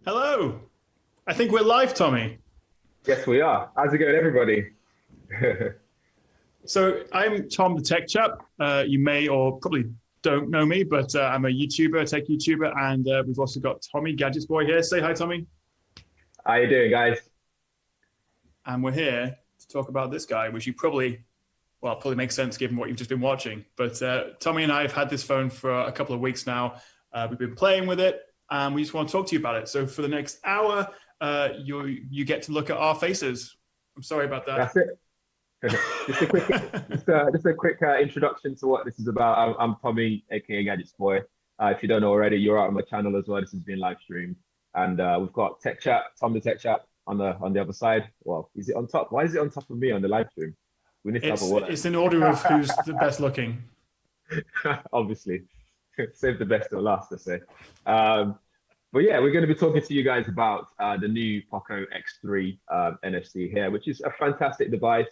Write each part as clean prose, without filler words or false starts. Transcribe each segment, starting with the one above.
Hello. I think we're live, Tommy. Yes, we are. How's it going, everybody? So I'm Tom, the tech chap. You may or probably don't know me, but I'm a YouTuber, a tech YouTuber, and we've also got Tommy, GadgetsBoy here. Say hi, Tommy. How you doing, guys? And we're here to talk about this guy, which you probably makes sense given what you've just been watching. But Tommy and I have had this phone for a couple of weeks now. We've been playing with it, and we just want to talk to you about it. So for the next hour, you get to look at our faces. I'm sorry about that. That's it. just a quick introduction to what this is about. I'm Tommy, aka Gadgets Boy. If you don't know already, you're out on my channel as well. This has been live streamed, and we've got Tech Chat, Tom the Tech Chat on the other side. Well, is it on top? Why is it on top of me on the live stream? We need to have a word. It's in order of who's the best looking. Obviously, save the best till last, I say. But yeah, we're going to be talking to you guys about the new Poco X3 NFC here, which is a fantastic device.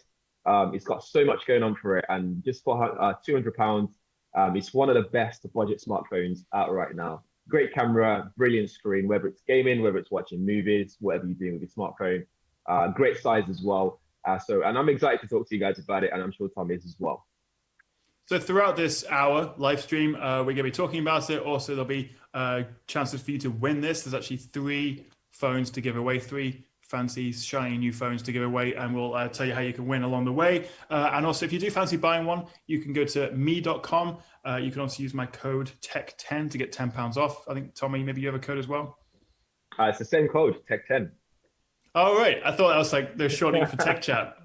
It's got so much going on for it, and just for £200, it's one of the best budget smartphones out right now. Great camera, brilliant screen, whether it's gaming, whether it's watching movies, whatever you're doing with your smartphone. Great size as well. And I'm excited to talk to you guys about it, and I'm sure Tom is as well. So throughout this hour live stream, we're going to be talking about it. Also, there'll be chances for you to win this. There's actually 3 phones to give away, 3 fancy, shiny new phones to give away, and we'll tell you how you can win along the way. And also, if you do fancy buying one, you can go to me.com. You can also use my code TECH10 to get £10 off. I think, Tommy, maybe you have a code as well? It's the same code, TECH10. Oh, right. I thought that was like they're shortening it for Tech Chat.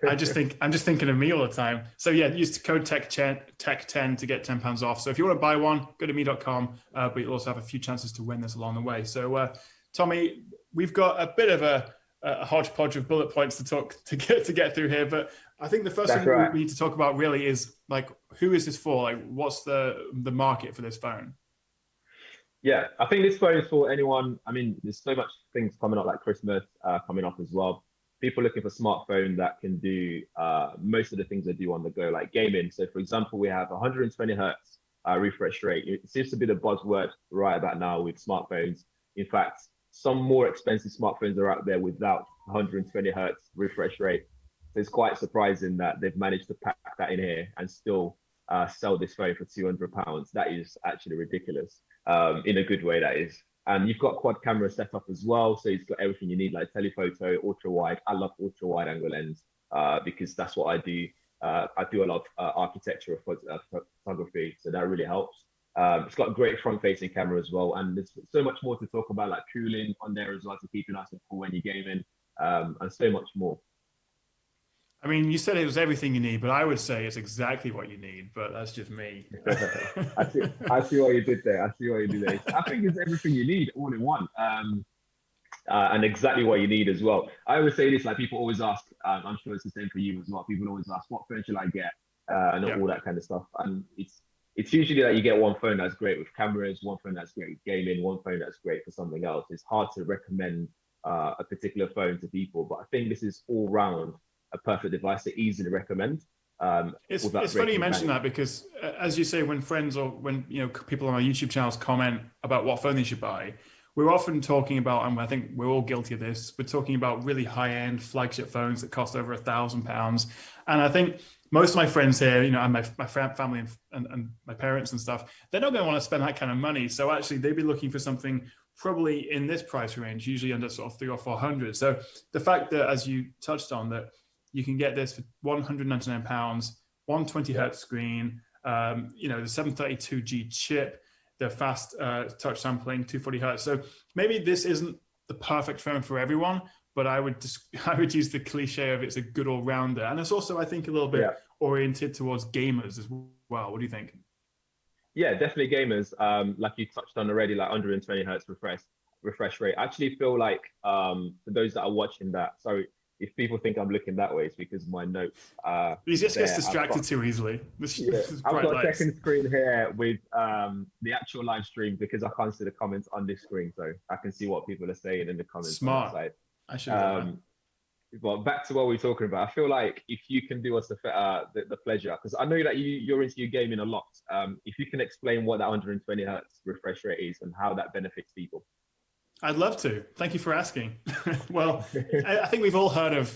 I'm just thinking of me all the time. So yeah, use the code TECH10 to get £10 off. So if you want to buy one, go to me.com, but you'll also have a few chances to win this along the way. So Tommy, we've got a bit of a hodgepodge of bullet points to get through here, but I think the first thing we need to talk about really is like, who is this for? Like, what's the market for this phone? Yeah, I think this phone is for anyone. I mean, there's so much things coming up, like Christmas coming up as well. People looking for a smartphone that can do most of the things they do on the go, like gaming. So for example, we have 120 hertz refresh rate. It seems to be the buzzword right about now with smartphones. In fact, some more expensive smartphones are out there without 120 hertz refresh rate. So it's quite surprising that they've managed to pack that in here and still sell this phone for £200. That is actually ridiculous, in a good way, that is. And you've got quad camera setup as well, so it's got everything you need, like telephoto, ultra wide. I love ultra wide angle lens because that's what I do. I do a lot of architecture photography, so that really helps. It's got a great front facing camera as well, and there's so much more to talk about, like cooling on there as well to keep you nice and cool when you're gaming, and so much more. I mean, you said it was everything you need, but I would say it's exactly what you need, but that's just me. I see what you did there. I see what you did there. I think it's everything you need all in one, and exactly what you need as well. I always say this, like people always ask, I'm sure it's the same for you as well. People always ask, what phone should I get? And all that kind of stuff. And it's usually that you get one phone that's great with cameras, one phone that's great with gaming, one phone that's great for something else. It's hard to recommend a particular phone to people, but I think this is all round a perfect device to easily recommend. It's funny you mentioned that because, as you say, when friends or when people on our YouTube channels comment about what phone they should buy, we're often talking about, and I think we're all guilty of this, we're talking about really high-end flagship phones that cost over £1,000. And I think most of my friends here, and my family and my parents and stuff, they're not going to want to spend that kind of money. So actually, they'd be looking for something probably in this price range, usually under sort of 300 or 400. So the fact that, as you touched on, that you can get this for £199, 120 hertz screen, the 732G chip, the fast touch sampling, 240 hertz. So maybe this isn't the perfect phone for everyone, but I would use the cliche of it's a good all rounder, and it's also, I think, a little bit oriented towards gamers as well. What do you think? Yeah, definitely gamers. Like you touched on already, like 120 hertz refresh rate. I actually feel like for those that are watching that, so if people think I'm looking that way, it's because my notes are. He just gets distracted too easily. I've got a second screen here with the actual live stream because I can't see the comments on this screen, so I can see what people are saying in the comments. Smart. On I should have done that. But back to what we're talking about, I feel like if you can do us the pleasure, because I know that you're into your gaming a lot. If you can explain what that 120 hertz refresh rate is and how that benefits people. I'd love to. Thank you for asking. Well, I think we've all heard of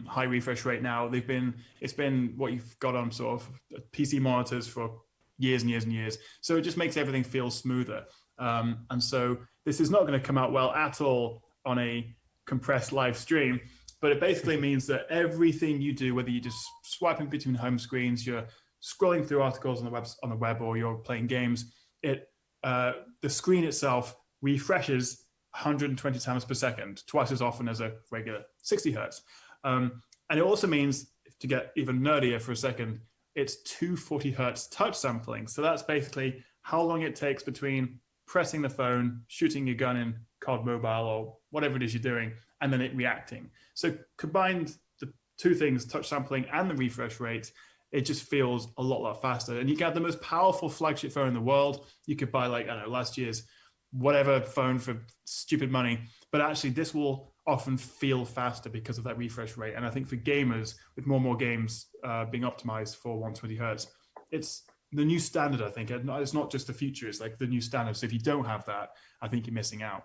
high refresh rate now. It's been what you've got on sort of PC monitors for years and years and years. So it just makes everything feel smoother. And so this is not going to come out well at all on a compressed live stream, but it basically means that everything you do, whether you're just swiping between home screens, you're scrolling through articles on the web, or you're playing games, the screen itself refreshes 120 times per second, twice as often as a regular 60 hertz. And it also means, to get even nerdier for a second, it's 240 hertz touch sampling. So that's basically how long it takes between pressing the phone, shooting your gun in COD Mobile or whatever it is you're doing, and then it reacting. So combined, the two things, touch sampling and the refresh rate, it just feels a lot faster. And you get the most powerful flagship phone in the world. You could buy, like, I don't know, last year's whatever phone for stupid money, but actually this will often feel faster because of that refresh rate. And I think for gamers, with more and more games being optimized for 120 hertz, it's the new standard. I think it's not just the future, it's like the new standard. So if you don't have that, I think you're missing out.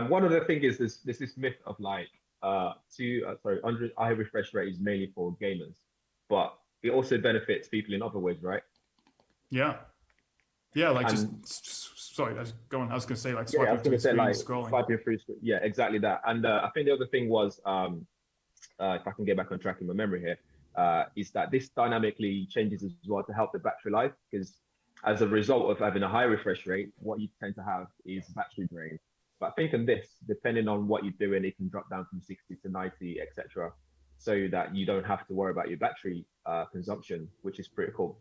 One of the things is this myth of like 100 high refresh rate is mainly for gamers, but it also benefits people in other ways, right? Yeah, like sorry, I was going to say, like, swiping through screen, like scrolling. Swiping through, yeah, exactly that. And I think the other thing was, if I can get back on track in my memory here, is that this dynamically changes as well to help the battery life, because as a result of having a high refresh rate, what you tend to have is battery drain. But I think in this, depending on what you're doing, it can drop down from 60 to 90, etc., so that you don't have to worry about your battery consumption, which is pretty cool.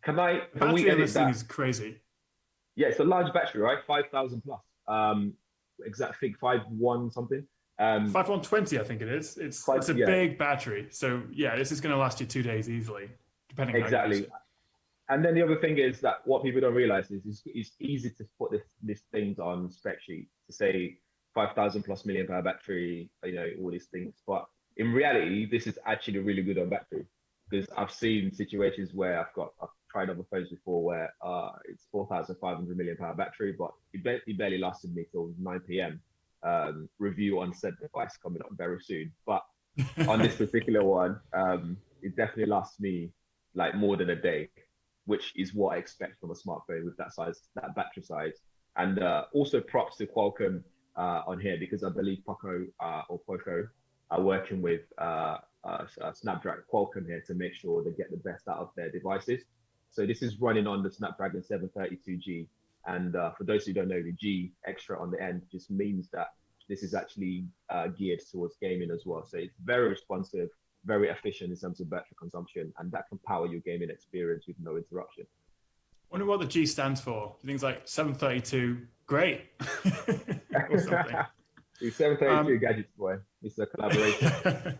Can we edit this thing is crazy. Yeah, it's a large battery, right? 5,000 plus. Exact thing, 5,1 something. 5120, I think it is. It's a big battery. So yeah, this is going to last you 2 days easily, depending on how you use it. And then the other thing is that what people don't realize is it's easy to put these things on spec sheet to say 5,000 plus milliamp hour battery, all these things. But in reality, this is actually really good on battery, because I've seen situations where I've tried other phones before where it's 4,500 milliamp hour battery, but it barely lasted me till 9 p.m. Review on said device coming up very soon. But on this particular one, it definitely lasts me like more than a day, which is what I expect from a smartphone with that size, that battery size. And also props to Qualcomm on here, because I believe Poco are working with Snapdragon Qualcomm here to make sure they get the best out of their devices. So this is running on the Snapdragon 732G. And for those who don't know, the G extra on the end just means that this is actually geared towards gaming as well. So it's very responsive, very efficient in terms of battery consumption, and that can power your gaming experience with no interruption. I wonder what the G stands for. Things like 732, great. Or something. The 732 GadgetsBoy. It's a collaboration.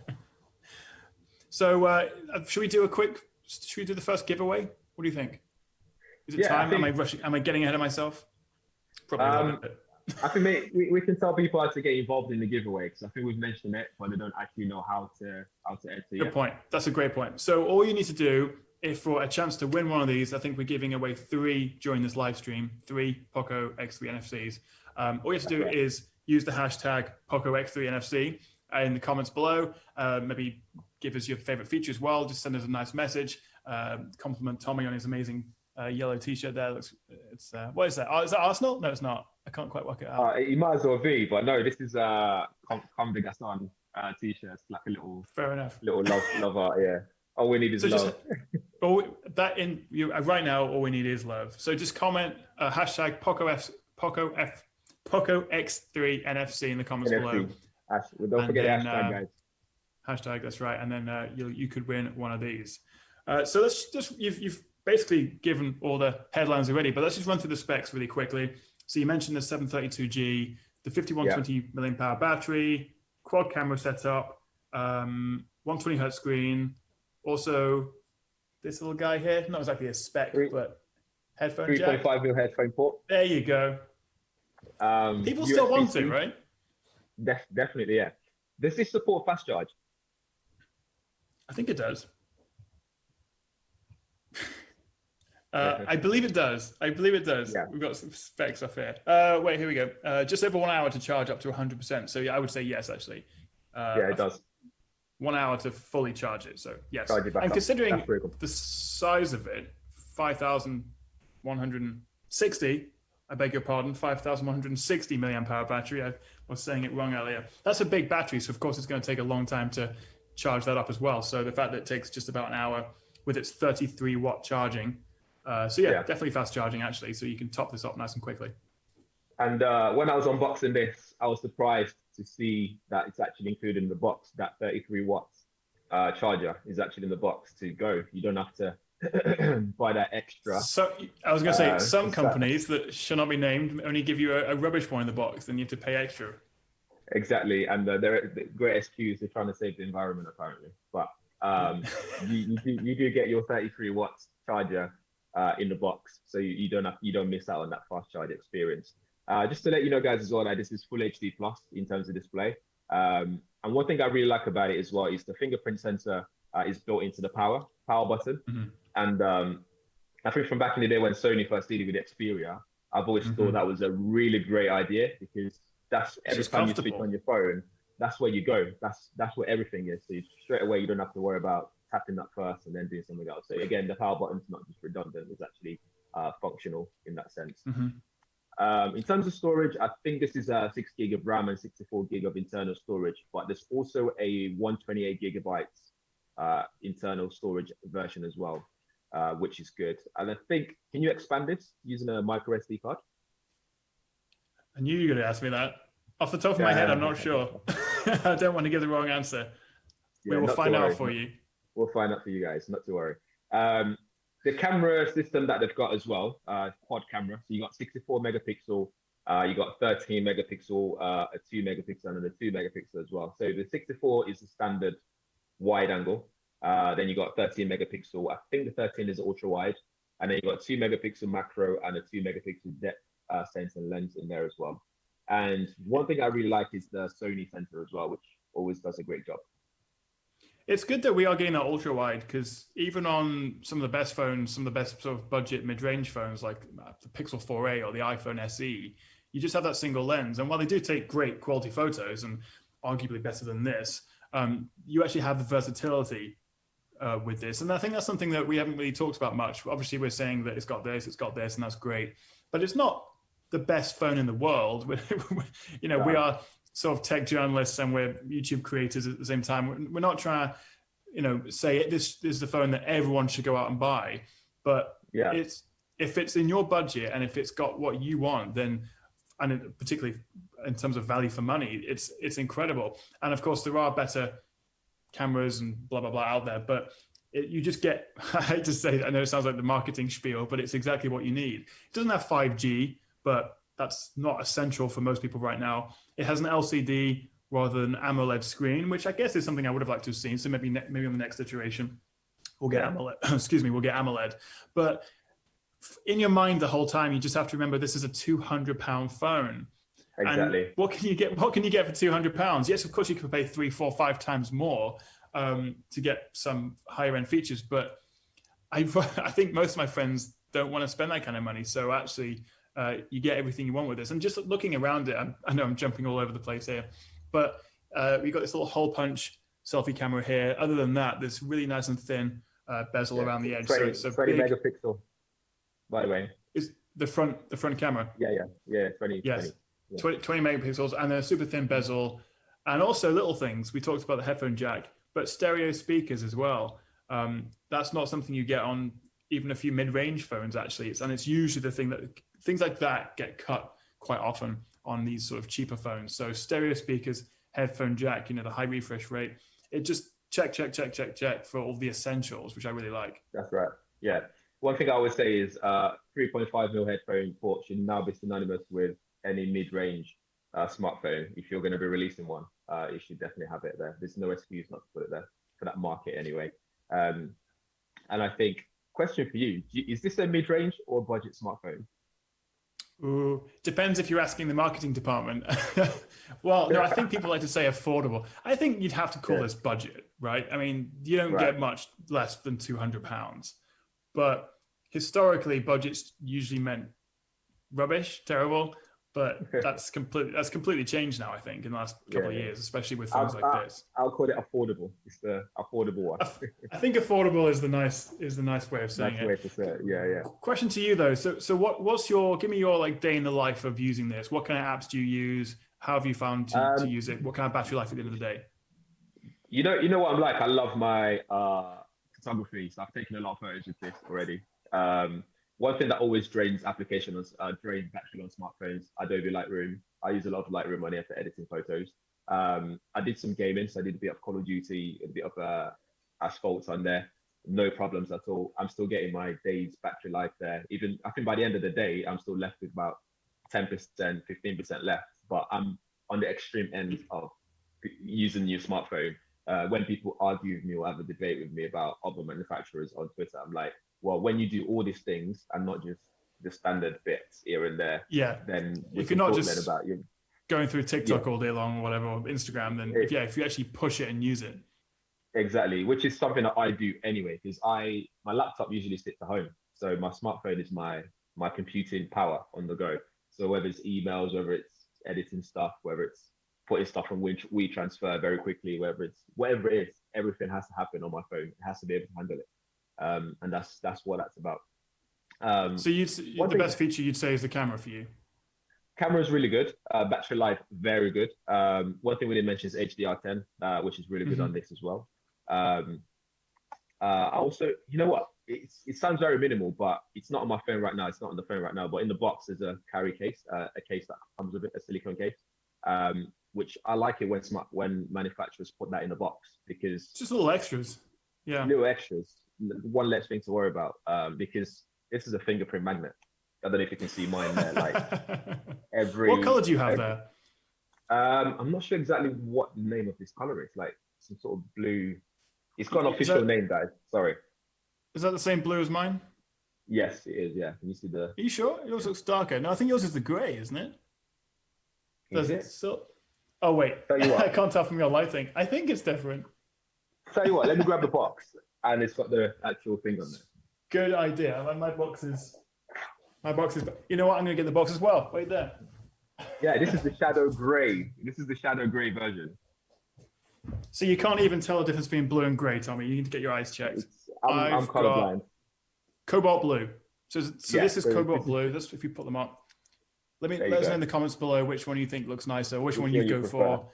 So should we do the first giveaway? What do you think? Is it time? Am I rushing? Am I getting ahead of myself? Probably a little bit. I think, mate, we can tell people how to get involved in the giveaway, because I think we've mentioned it, but they don't actually know how to enter. Good point. That's a great point. So all you need to do, if for a chance to win one of these, I think we're giving away 3 during this live stream, 3 Poco X3 NFCs. All you have to do is use the hashtag Poco X3 NFC in the comments below. Maybe give us your favorite feature as well. Just send us a nice message. Compliment Tommy on his amazing yellow T-shirt there. What is that? Oh, is that Arsenal? No, it's not. I can't quite work it out. You might as well be, but no, this is Comme des Garçons T-shirt. It's like a little, fair enough, little love art. Yeah. All we need is love. Right now, all we need is love. So just comment hashtag Poco X3 NFC in the comments below. Don't forget the hashtag, guys. Hashtag, that's right. And then you could win one of these. So let's just you've basically given all the headlines already, but let's just run through the specs really quickly. So you mentioned the 732G, the 5120 milliamp hour battery, quad camera setup, 120 hertz screen. Also, this little guy here, not exactly a spec, but headphone jack. 3.5mm headphone port. There you go. People still want it, right? Definitely, yeah. Does this support fast charge? I think it does. I believe it does. I believe it does. Yeah. We've got some specs off here. Wait, here we go. Just over 1 hour to charge up to 100%. So yeah, I would say yes, actually. Yeah, it does. 1 hour to fully charge it. So yes. Charge it back and up. considering Cool. the size of it, 5,160, I beg your pardon, 5,160 milliamp hour battery. I was saying it wrong earlier. That's a big battery. So of course it's going to take a long time to charge that up as well. So the fact that it takes just about an hour with its 33 watt charging. So yeah, definitely fast charging actually. So you can top this up nice and quickly. And when I was unboxing this, I was surprised to see that it's actually included in the box. That 33 watts charger is actually in the box to go. You don't have to buy that extra. So I was going to say, some companies that should not be named only give you a rubbish one in the box, then you have to pay extra. Exactly, and they're great excuse. They're trying to save the environment apparently, but you do get your 33 watts charger in the box, so you don't miss out on that fast charge experience. Just to let you know, guys, as well, that this is full HD plus in terms of display. And one thing I really like about it as well is the fingerprint sensor is built into the power button. Mm-hmm. And I think from back in the day when Sony first did it with Xperia, I've always thought that was a really great idea, because that's every time you switch on your phone, that's where you go. That's where everything is. So straight away, you don't have to worry about tapping that first and then doing something else. So again, the power button's not just redundant; it's actually functional in that sense. Mm-hmm. In terms of storage, I think this is 6 gig of RAM and 64 gig of internal storage, but there's also a 128 gigabytes internal storage version as well, which is good. And I think, can you expand this using a micro SD card? I knew you were going to ask me that. Off the top of my head, I'm not sure. I don't want to give the wrong answer. We will find out for you. We'll find out for you guys, not to worry. The camera system that they've got as well, quad camera. So you got 64 megapixel, you got 13 megapixel, a 2 megapixel, and a 2 megapixel as well. So the 64 is the standard wide angle. Then you got 13 megapixel. I think the 13 is ultra wide, and then you got 2 megapixel macro and a 2 megapixel depth sensor lens in there as well. And one thing I really like is the Sony sensor as well, which always does a great job. It's good that we are getting that ultra wide, because even on some of the best phones, some of the best sort of budget mid-range phones like the Pixel 4a or the iPhone SE, you just have that single lens. And while they do take great quality photos and arguably better than this, you actually have the versatility with this. And I think that's something that we haven't really talked about much. Obviously, we're saying that it's got this, and that's great. But it's not the best phone in the world. We are sort of tech journalists and we're YouTube creators at the same time. We're not trying to, say this is the phone that everyone should go out and buy. But if it's in your budget and if it's got what you want, then, and particularly in terms of value for money, it's incredible. And of course, there are better cameras and blah, blah, blah out there, but you just get, I hate to say it, I know it sounds like the marketing spiel, but it's exactly what you need. It doesn't have 5G, but that's not essential for most people right now. It has an LCD rather than AMOLED screen, which I guess is something I would have liked to have seen. So maybe on the next iteration, we'll get AMOLED. We'll get AMOLED. But in your mind the whole time, you just have to remember this is a £200 phone. Exactly. And what can you get? What can you get for £200? Yes, of course you can pay 3, 4, 5 times more to get some higher end features. But I think most of my friends don't want to spend that kind of money. So actually, you get everything you want with this. And just looking around it, I know I'm jumping all over the place here, but we've got this little hole punch selfie camera here. Other than that, this really nice and thin bezel around the edge. 20, so it's 20 megapixel, by the way. Is the front camera? Yeah. 20. Yes. 20, 20 megapixels and a super thin bezel, and also little things. We talked about the headphone jack, but stereo speakers as well. That's not something you get on even a few mid-range phones, actually. It's usually the thing that things like that get cut quite often on these sort of cheaper phones. So stereo speakers, headphone jack, the high refresh rate. It just check for all the essentials, which I really like. That's right. Yeah. One thing I always say is 3.5mm headphone port should now be synonymous with any mid-range smartphone. If you're going to be releasing one, you should definitely have it there. There's no excuse not to put it there for that market anyway. And I think, question for you, is this a mid-range or budget smartphone? Ooh, depends if you're asking the marketing department. Well, no, I think people like to say affordable. I think you'd have to call this budget, right? I mean, you don't get much less than £200, but historically budgets usually meant rubbish, terrible, but that's completely changed now, I think, in the last couple of years, especially with phones like this. I'll call it affordable. It's the affordable one. I think affordable is the nice way of saying Nice way to say it. Yeah. Question to you though. So what's give me your like day in the life of using this? What kind of apps do you use? How have you found to use it? What kind of battery life at the end of the day? You know what I'm like. I love my photography, so I've taken a lot of photos with this already. One thing that always drains drain battery on smartphones, Adobe Lightroom. I use a lot of Lightroom on here for editing photos. I did some gaming, so I did a bit of Call of Duty, a bit of Asphalt on there. No problems at all. I'm still getting my day's battery life there. Even I think by the end of the day, I'm still left with about 10%, 15% left. But I'm on the extreme end of using your smartphone. When people argue with me or have a debate with me about other manufacturers on Twitter, I'm like, well, when you do all these things and not just the standard bits here and there, then if you're not just about going through TikTok all day long or whatever, or Instagram, then if you actually push it and use it. Exactly, which is something that I do anyway, because my laptop usually sits at home. So my smartphone is my computing power on the go. So whether it's emails, whether it's editing stuff, whether it's putting stuff on WeTransfer very quickly, whatever it is, everything has to happen on my phone. It has to be able to handle it. And that's what that's about. So the best feature you'd say is the camera for you? Camera is really good. Battery life, very good. One thing we didn't mention is HDR10, which is really good on this as well. Also, you know what? It sounds very minimal, but it's not on my phone right now. It's not on the phone right now, but in the box there's a carry case, a case that comes with it, a silicone case, which I like it when manufacturers put that in the box, because just little extras. Yeah. Little extras. One less thing to worry about, because this is a fingerprint magnet. I don't know if you can see mine there. Like what color do you have there? I'm not sure exactly what the name of this color is. Like some sort of blue. It's got an official name, guys. Sorry. Is that the same blue as mine? Yes, it is. Yeah. Can you see the? Are you sure? Yours looks darker. No, I think yours is the grey, isn't it? Does it still? Oh wait, tell you what. I can't tell from your lighting. I think it's different. Tell you what. Let me grab the box, and it's got the actual thing on there. Good idea. My box is. You know what? I'm going to get the box as well. Wait there. Yeah, this is the shadow grey. This is the shadow grey version. So you can't even tell the difference between blue and grey, Tommy. You need to get your eyes checked. I'm colorblind. Cobalt blue. So this is cobalt blue. That's if you put them up. Let us know in the comments below which one you think looks nicer, which one you go for.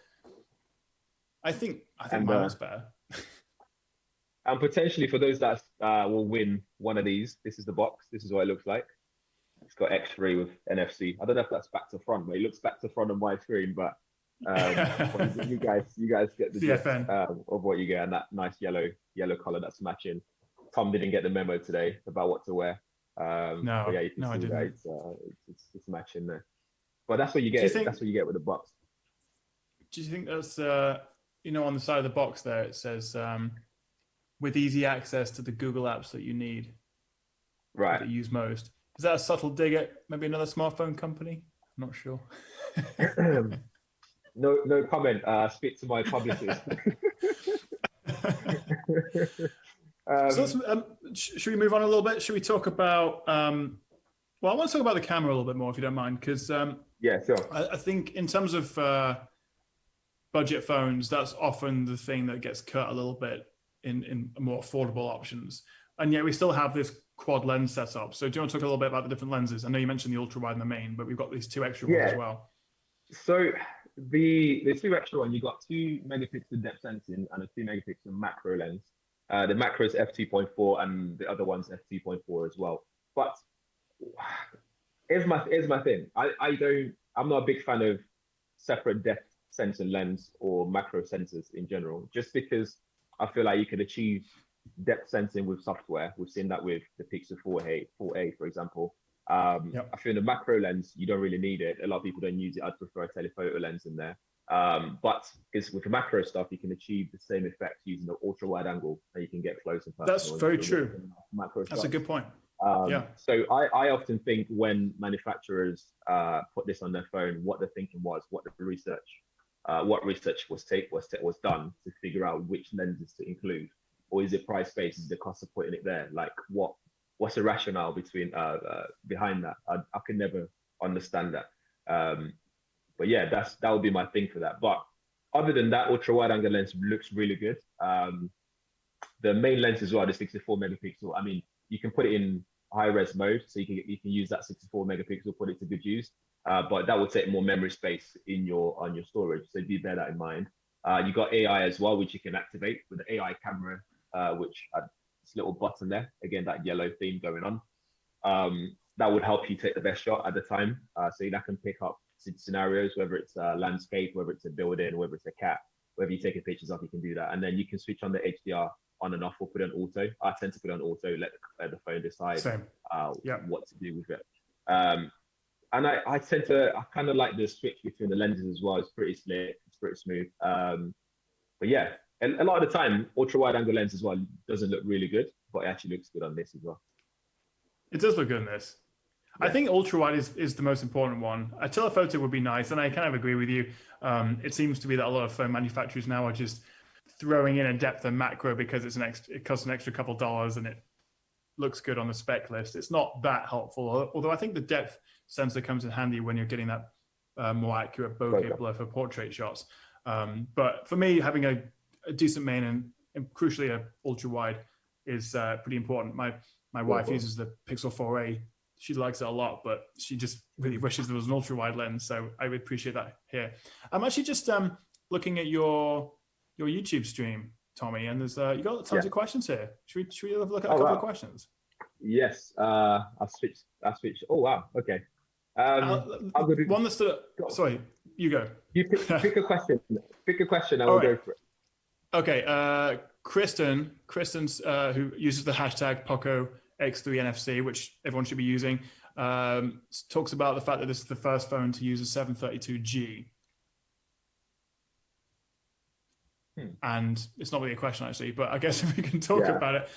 I think mine looks better. And potentially for those that will win one of these, this is the box. This is what it looks like. It's got X3 with NFC. I don't know if that's back to front, but it looks back to front on my screen. But you guys get the gist of what you get, and that nice yellow color that's matching. Tom didn't get the memo today about what to wear. No, yeah, you can see I didn't. That it's matching there. But that's what you get. That's what you get with the box. Do you think that's on the side of the box there it says with easy access to the Google apps that you need, right? That you use most. Is that a subtle dig at maybe another smartphone company? I'm not sure. No comment. Speak to my publicist. So should we move on a little bit? Should we talk about? Well, I want to talk about the camera a little bit more, if you don't mind, because yeah, sure. I think in terms of budget phones, that's often the thing that gets cut a little bit in more affordable options, and yet we still have this quad lens setup. So do you want to talk a little bit about the different lenses? I know you mentioned the ultra wide and the main, but we've got these two extra ones as well. So the two extra one, you got 2 megapixel depth sensing and a 2 megapixel macro lens. The macro is f2.4 and the other one's f2.4 as well. But here's my thing. I'm not a big fan of separate depth sensing lens or macro sensors in general, just because I feel like you could achieve depth sensing with software. We've seen that with the Pixel 4a, for example. I feel the macro lens, you don't really need it. A lot of people don't use it. I'd prefer a telephoto lens in there. But because with the macro stuff, you can achieve the same effect using the ultra wide angle, and you can get close and personal. That's very true. That's a good point. So I often think when manufacturers put this on their phone, what they're thinking was what research was done to figure out which lenses to include, or is it price based? Is the cost of putting it there? Like what what's the rationale between behind that? I can never understand that. But yeah, that would be my thing for that. But other than that, ultra wide angle lens looks really good. The main lens as well, the 64 megapixel. I mean, you can put it in high res mode, so you can use that 64 megapixel, put it to good use. But that will take more memory space on your storage. So do bear that in mind. You got AI as well, which you can activate with the AI camera, which this little button there, again, that yellow theme going on. That would help you take the best shot at the time. So that can pick up scenarios, whether it's a landscape, whether it's a building, whether it's a cat, whether you're taking pictures of, you can do that. And then you can switch on the HDR on and off, or put it on auto. I tend to put it on auto, let the phone decide what to do with it. And I kind of like the switch between the lenses as well. It's pretty slick, it's pretty smooth. But yeah, and a lot of the time, ultra wide angle lens as well doesn't look really good, but it actually looks good on this as well. It does look good on this. Yeah. I think ultra wide is the most important one. A telephoto would be nice, and I kind of agree with you. It seems to be that a lot of phone manufacturers now are just throwing in a depth and macro because it costs an extra couple dollars and it looks good on the spec list. It's not that helpful, although I think the depth sensor comes in handy when you're getting that more accurate bokeh blur for portrait shots. But for me, having a decent main and crucially a ultra wide is pretty important. My wife uses the Pixel 4a. She likes it a lot, but she just really wishes there was an ultra wide lens. So I would appreciate that here. I'm actually just looking at your YouTube stream, Tommy, and there's you got tons of questions here. Should we have a look at a couple of questions? Yes, I'll switch. Oh wow, okay. One that stood up. Sorry, you go. You pick a question. Pick a question. I will go for it. Okay, Kristen's who uses the hashtag Poco X3 NFC, which everyone should be using, talks about the fact that this is the first phone to use a 732G. And it's not really a question actually, but I guess if we can talk about it.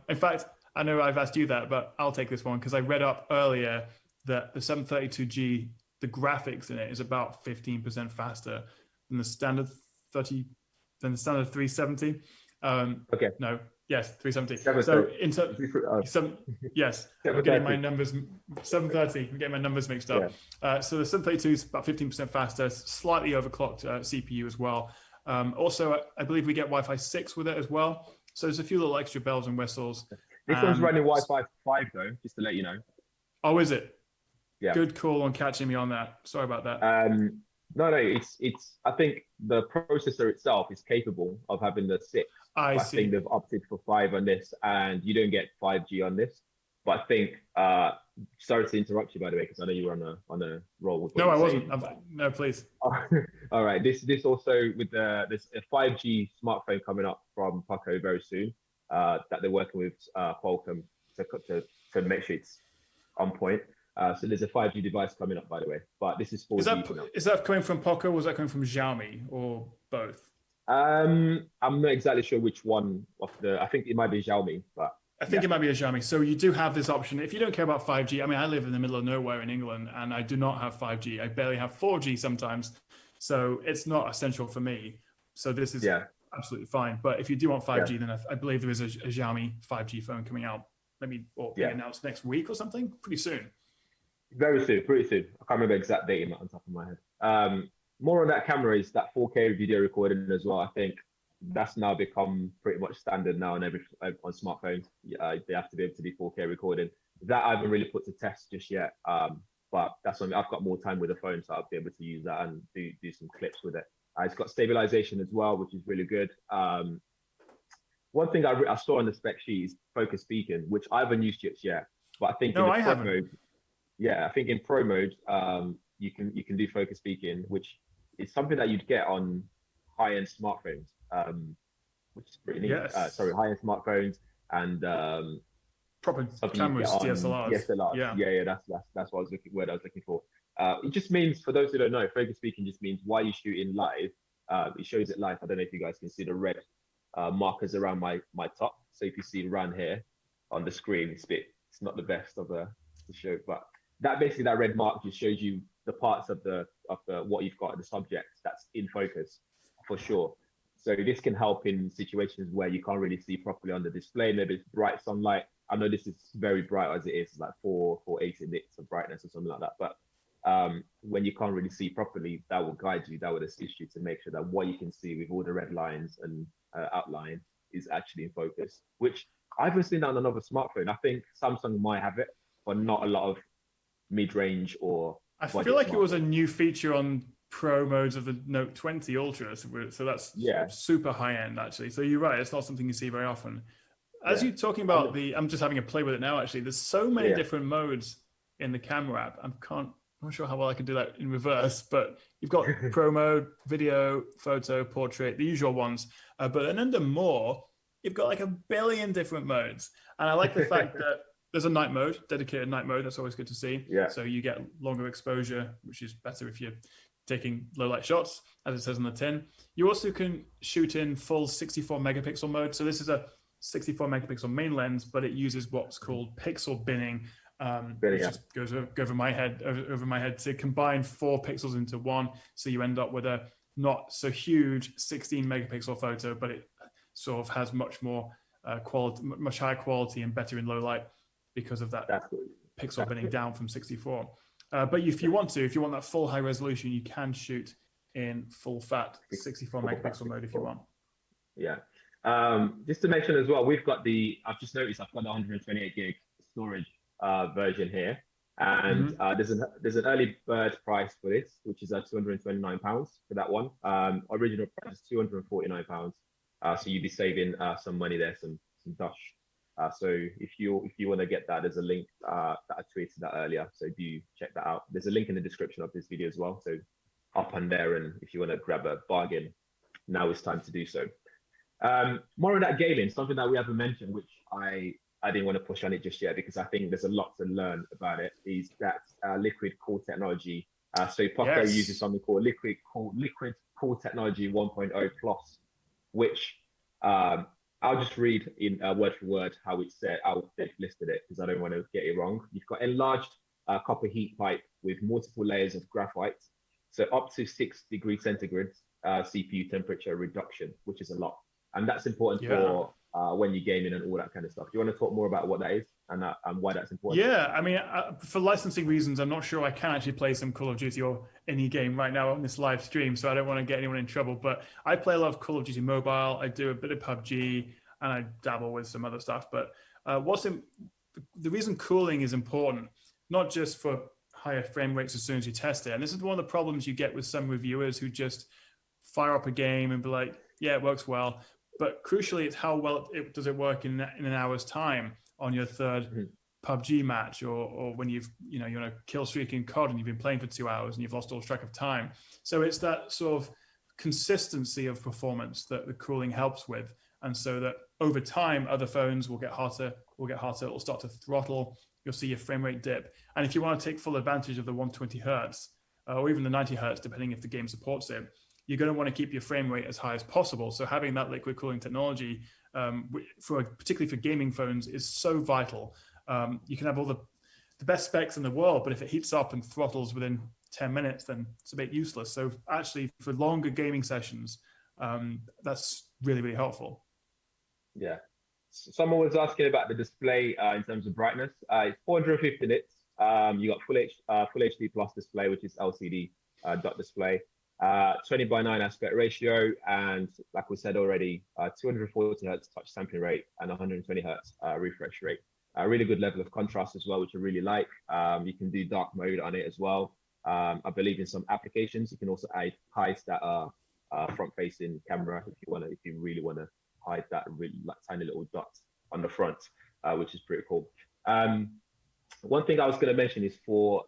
In fact, I know I've asked you that, but I'll take this one because I read up earlier that the 732G, the graphics in it is about 15% faster than the standard 370. Okay. No. Yes, 370. So yes, I'm getting my numbers 730. I'm getting my numbers mixed up. Yeah. So the 732 is about 15% faster, slightly overclocked CPU as well. Also, I believe we get Wi-Fi 6 with it as well. So there's a few little extra bells and whistles. This one's running Wi-Fi 5 though, just to let you know. Oh, is it? Yeah. Good call on catching me on that. Sorry about that. No, it's. I think the processor itself is capable of having the 6. I think they've opted for 5 on this, and you don't get 5G on this. But I think. Sorry to interrupt you, by the way, because I know you were on a roll. With no, I wasn't. No, please. All right. This also with there's a 5G smartphone coming up from Poco very soon. That they're working with Qualcomm to make sure it's on point. So there's a 5G device coming up, by the way, but this is 4G. Is that coming from Poco, or was that coming from Xiaomi, or both? I'm not exactly sure which one of I think it might be Xiaomi, but I think it might be a Xiaomi. So you do have this option. If you don't care about 5G, I mean, I live in the middle of nowhere in England, and I do not have 5G. I barely have 4G sometimes, so it's not essential for me. So this is absolutely fine. But if you do want 5G, then I believe there is a Xiaomi 5G phone coming out, maybe being announced next week or something, pretty soon. Very soon, pretty soon. I can't remember the exact date on top of my head. More on that camera is that 4K video recording as well. I think that's now become pretty much standard now on smartphones. They have to be able to do 4K recording. That I haven't really put to test just yet. But that's something I've got more time with the phone, so I'll be able to use that and do some clips with it. It's got stabilization as well, which is really good. One thing I saw on the spec sheet is focus speaking, which I haven't used yet. But I think I think in pro mode, you can do focus speaking, which is something that you'd get on high-end smartphones, which is pretty neat. Yes. High-end smartphones and proper cameras, DSLRs. DSLRs. Yeah. That's what I was looking for. It just means, for those who don't know, focus speaking just means while you're shooting live, it shows it live. I don't know if you guys can see the red markers around my top. So if you see around here on the screen, it's not the best of the show, but that red mark just shows you the parts of the what you've got in the subject that's in focus for sure. So this can help in situations where you can't really see properly on the display. Maybe it's bright sunlight, I know this is very bright as it is, like 480 nits of brightness or something like that. But when you can't really see properly, that will guide you, that will assist you to make sure that what you can see with all the red lines and outline is actually in focus, which I haven't seen that on another smartphone. I think Samsung might have it, but not a lot of mid-range or I feel like it was a new feature on Pro modes of the Note 20 Ultra, so that's super high end actually. So you're right, it's not something you see very often. As you're talking about I'm just having a play with it now actually. There's so many different modes in the camera app. I'm not sure how well I can do that in reverse, but you've got Pro mode, video, photo, portrait, the usual ones. But then under more, you've got like a billion different modes. And I like the fact that there's a night mode, dedicated night mode. That's always good to see. Yeah. So you get longer exposure, which is better if you're taking low light shots, as it says on the tin. You also can shoot in full 64 megapixel mode. So this is a 64 megapixel main lens, but it uses what's called pixel binning, which just goes over my head to combine 4 pixels into one. So you end up with a not so huge 16 megapixel photo, but it sort of has much more quality, much higher quality and better in low light because of that pixel binning down from 64. But if you want that full high resolution, you can shoot in full fat 64 megapixel mode if you want. Yeah. Just to mention as well, I've just noticed I've got the 128 gig storage version here. And there's an early bird price for this, which is at £229 for that one. Original price is £249. So you'd be saving some money there, some dosh. So if you want to get that, there's a link that I tweeted that earlier. So do check that out. There's a link in the description of this video as well. So up on there, and if you want to grab a bargain, now is time to do so. More on that gaming, something that we haven't mentioned, which I didn't want to push on it just yet because I think there's a lot to learn about it, is that liquid cool technology. So Poco uses something called liquid cool technology 1.0 plus, which I'll just read in word for word how it said, how they've listed it because I don't want to get it wrong. You've got enlarged copper heat pipe with multiple layers of graphite, so up to 6 degrees centigrade CPU temperature reduction, which is a lot. And that's important for when you're gaming and all that kind of stuff. Do you want to talk more about what that is and why that's important? Yeah, I mean, for licensing reasons, I'm not sure I can actually play some Call of Duty or any game right now on this live stream, so I don't want to get anyone in trouble. But I play a lot of Call of Duty Mobile. I do a bit of PUBG, and I dabble with some other stuff. But the reason cooling is important, not just for higher frame rates as soon as you test it. And this is one of the problems you get with some reviewers who just fire up a game and be like, yeah, it works well. But crucially, it's how well does it work in an hour's time on your third PUBG match, or when you're on a kill streak in COD and you've been playing for 2 hours and you've lost all track of time. So it's that sort of consistency of performance that the cooling helps with, and so that over time, other phones will get hotter. It'll start to throttle. You'll see your frame rate dip, and if you want to take full advantage of the 120 hertz or even the 90 hertz, depending if the game supports it, you're going to want to keep your frame rate as high as possible. So having that liquid cooling technology, particularly for gaming phones, is so vital. You can have all the best specs in the world, but if it heats up and throttles within 10 minutes, then it's a bit useless. So actually, for longer gaming sessions, that's really, really helpful. Yeah. Someone was asking about the display in terms of brightness. It's 450 nits. You got full HD plus display, which is LCD dot display. 20:9 aspect ratio, and like we said already, 240 hertz touch sampling rate and 120 hertz refresh rate. A really good level of contrast as well, which I really like. You can do dark mode on it as well. I believe in some applications you can also hide that front-facing camera if you really want to hide that really tiny little dot on the front, which is pretty cool. One thing I was going to mention is for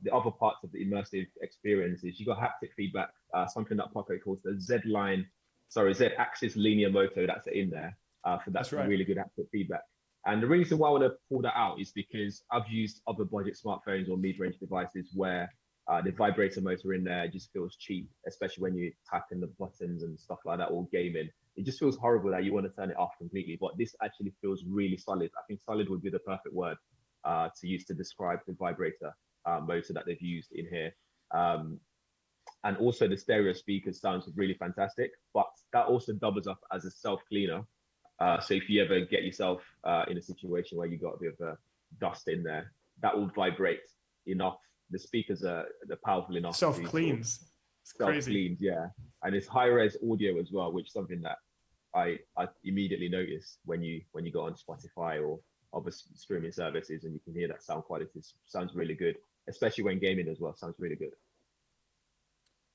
the other parts of the immersive experience is you got haptic feedback, something that Poco calls the Z-axis linear motor. That's in there for that really good haptic feedback. And the reason why I want to pull that out is because I've used other budget smartphones or mid-range devices where the vibrator motor in there just feels cheap, especially when you tap in the buttons and stuff like that, or gaming. It just feels horrible that you want to turn it off completely. But this actually feels really solid. I think solid would be the perfect word to use to describe the vibrator motor that they've used in here. And also the stereo speakers sounds really fantastic, but that also doubles up as a self-cleaner So if you ever get yourself in a situation where you got a bit of dust in there, that will vibrate enough. The speakers they're powerful enough. Self cleans. It's crazy. Self cleans, yeah. And it's high res audio as well, which is something that I immediately noticed when you go on Spotify or other streaming services, and you can hear that sound quality. Sounds really good, especially when gaming as well. Sounds really good.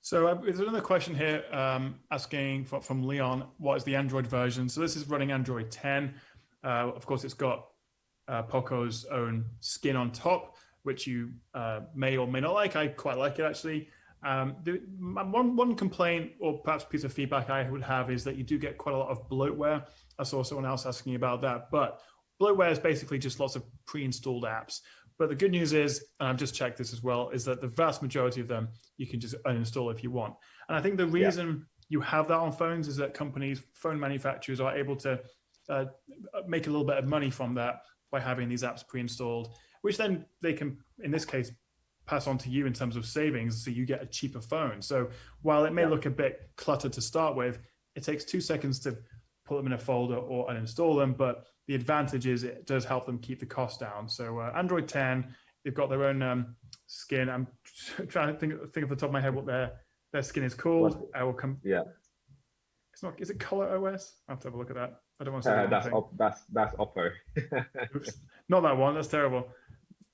So there's another question here asking from Leon, what is the Android version? So this is running Android 10. Of course, it's got Poco's own skin on top, which you may or may not like. I quite like it, actually. One complaint or perhaps piece of feedback I would have is that you do get quite a lot of bloatware. I saw someone else asking about that. But bloatware is basically just lots of pre-installed apps. But the good news is, and I've just checked this as well, is that the vast majority of them you can just uninstall if you want. And I think the reason you have that on phones is that phone manufacturers are able to make a little bit of money from that by having these apps pre-installed, which then they can, in this case, pass on to you in terms of savings, so you get a cheaper phone. So while it may look a bit cluttered to start with, it takes 2 seconds to put them in a folder or uninstall them, but the advantage is it does help them keep the cost down. So Android 10, they've got their own skin. I'm trying to think off the top of my head what their skin is called. I will come. Yeah. It's not. Is it Colorways? I have to have a look at that. I don't want to say that's Oppo. Oops. Not that one. That's terrible.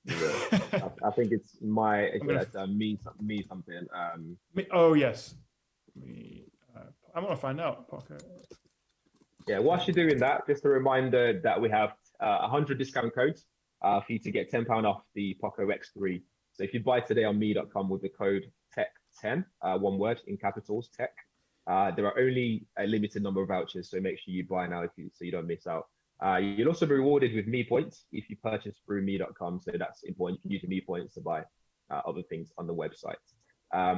Yeah. I think it's me something. Oh yes. I want to find out. Poco. Yeah, whilst you're doing that, just a reminder that we have 100 discount codes for you to get £10 off the Poco X3. So if you buy today on me.com with the code TECH10, one word in capitals, TECH, there are only a limited number of vouchers, so make sure you buy now so you don't miss out. You'll also be rewarded with Me Points if you purchase through me.com, so that's important. You can use the Me Points to buy other things on the website.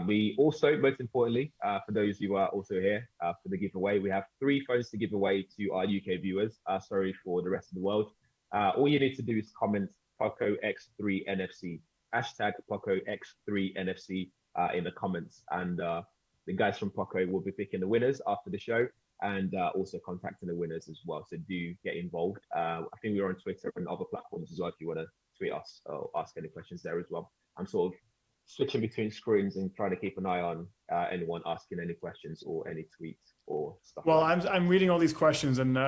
We also, most importantly, for those who are also here for the giveaway, we have 3 phones to give away to our UK viewers. Sorry for the rest of the world. All you need to do is comment Poco X3 NFC, hashtag Poco X3 NFC in the comments. And the guys from Poco will be picking the winners after the show and also contacting the winners as well. So do get involved. I think we're on Twitter and other platforms as well if you want to tweet us or ask any questions there as well. I'm sort of switching between screens and trying to keep an eye on anyone asking any questions or any tweets or stuff. Well, I'm reading all these questions, and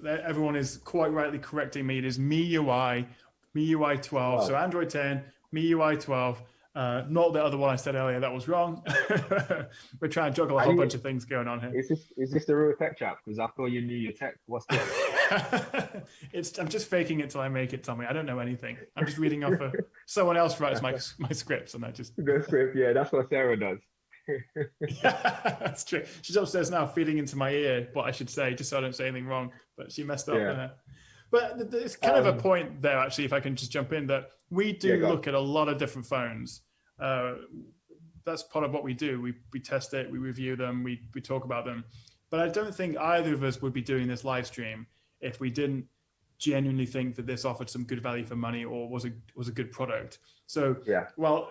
everyone is quite rightly correcting me. It is MIUI 12. Oh. So Android 10, MIUI 12. Not the other one I said earlier. That was wrong. We're trying to juggle a whole bunch of things going on here. Is this the real tech chap? Because I thought you knew your tech. What's this? I'm just faking it till I make it, Tommy. I don't know anything. I'm just reading off someone else writes my scripts, and I just the script. Yeah, that's what Sarah does. Yeah, that's true. She's upstairs now, feeding into my ear what I should say, just so I don't say anything wrong. But she messed up. Yeah. But it's kind of a point there, actually, if I can just jump in, that we do look at a lot of different phones. That's part of what we do. We test it, we review them, we talk about them. But I don't think either of us would be doing this live stream if we didn't genuinely think that this offered some good value for money or was a good product. So, well,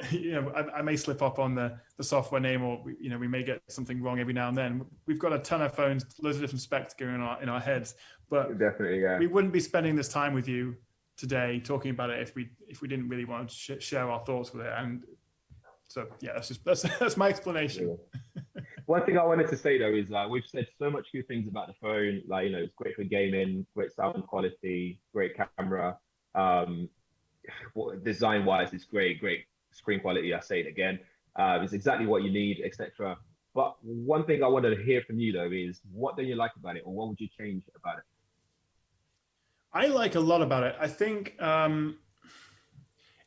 I may slip up on the software name, or we may get something wrong every now and then. We've got a ton of phones, loads of different specs going on in our heads, but definitely, we wouldn't be spending this time with you today talking about it if we didn't really want to share our thoughts with it. And so, yeah, that's my explanation. One thing I wanted to say though is we've said so much good things about the phone. Like, it's great for gaming, great sound quality, great camera. Design wise, it's great screen quality. I say it again. It's exactly what you need, etc. But one thing I wanted to hear from you though is, what do you like about it, or what would you change about it? I like a lot about it. I think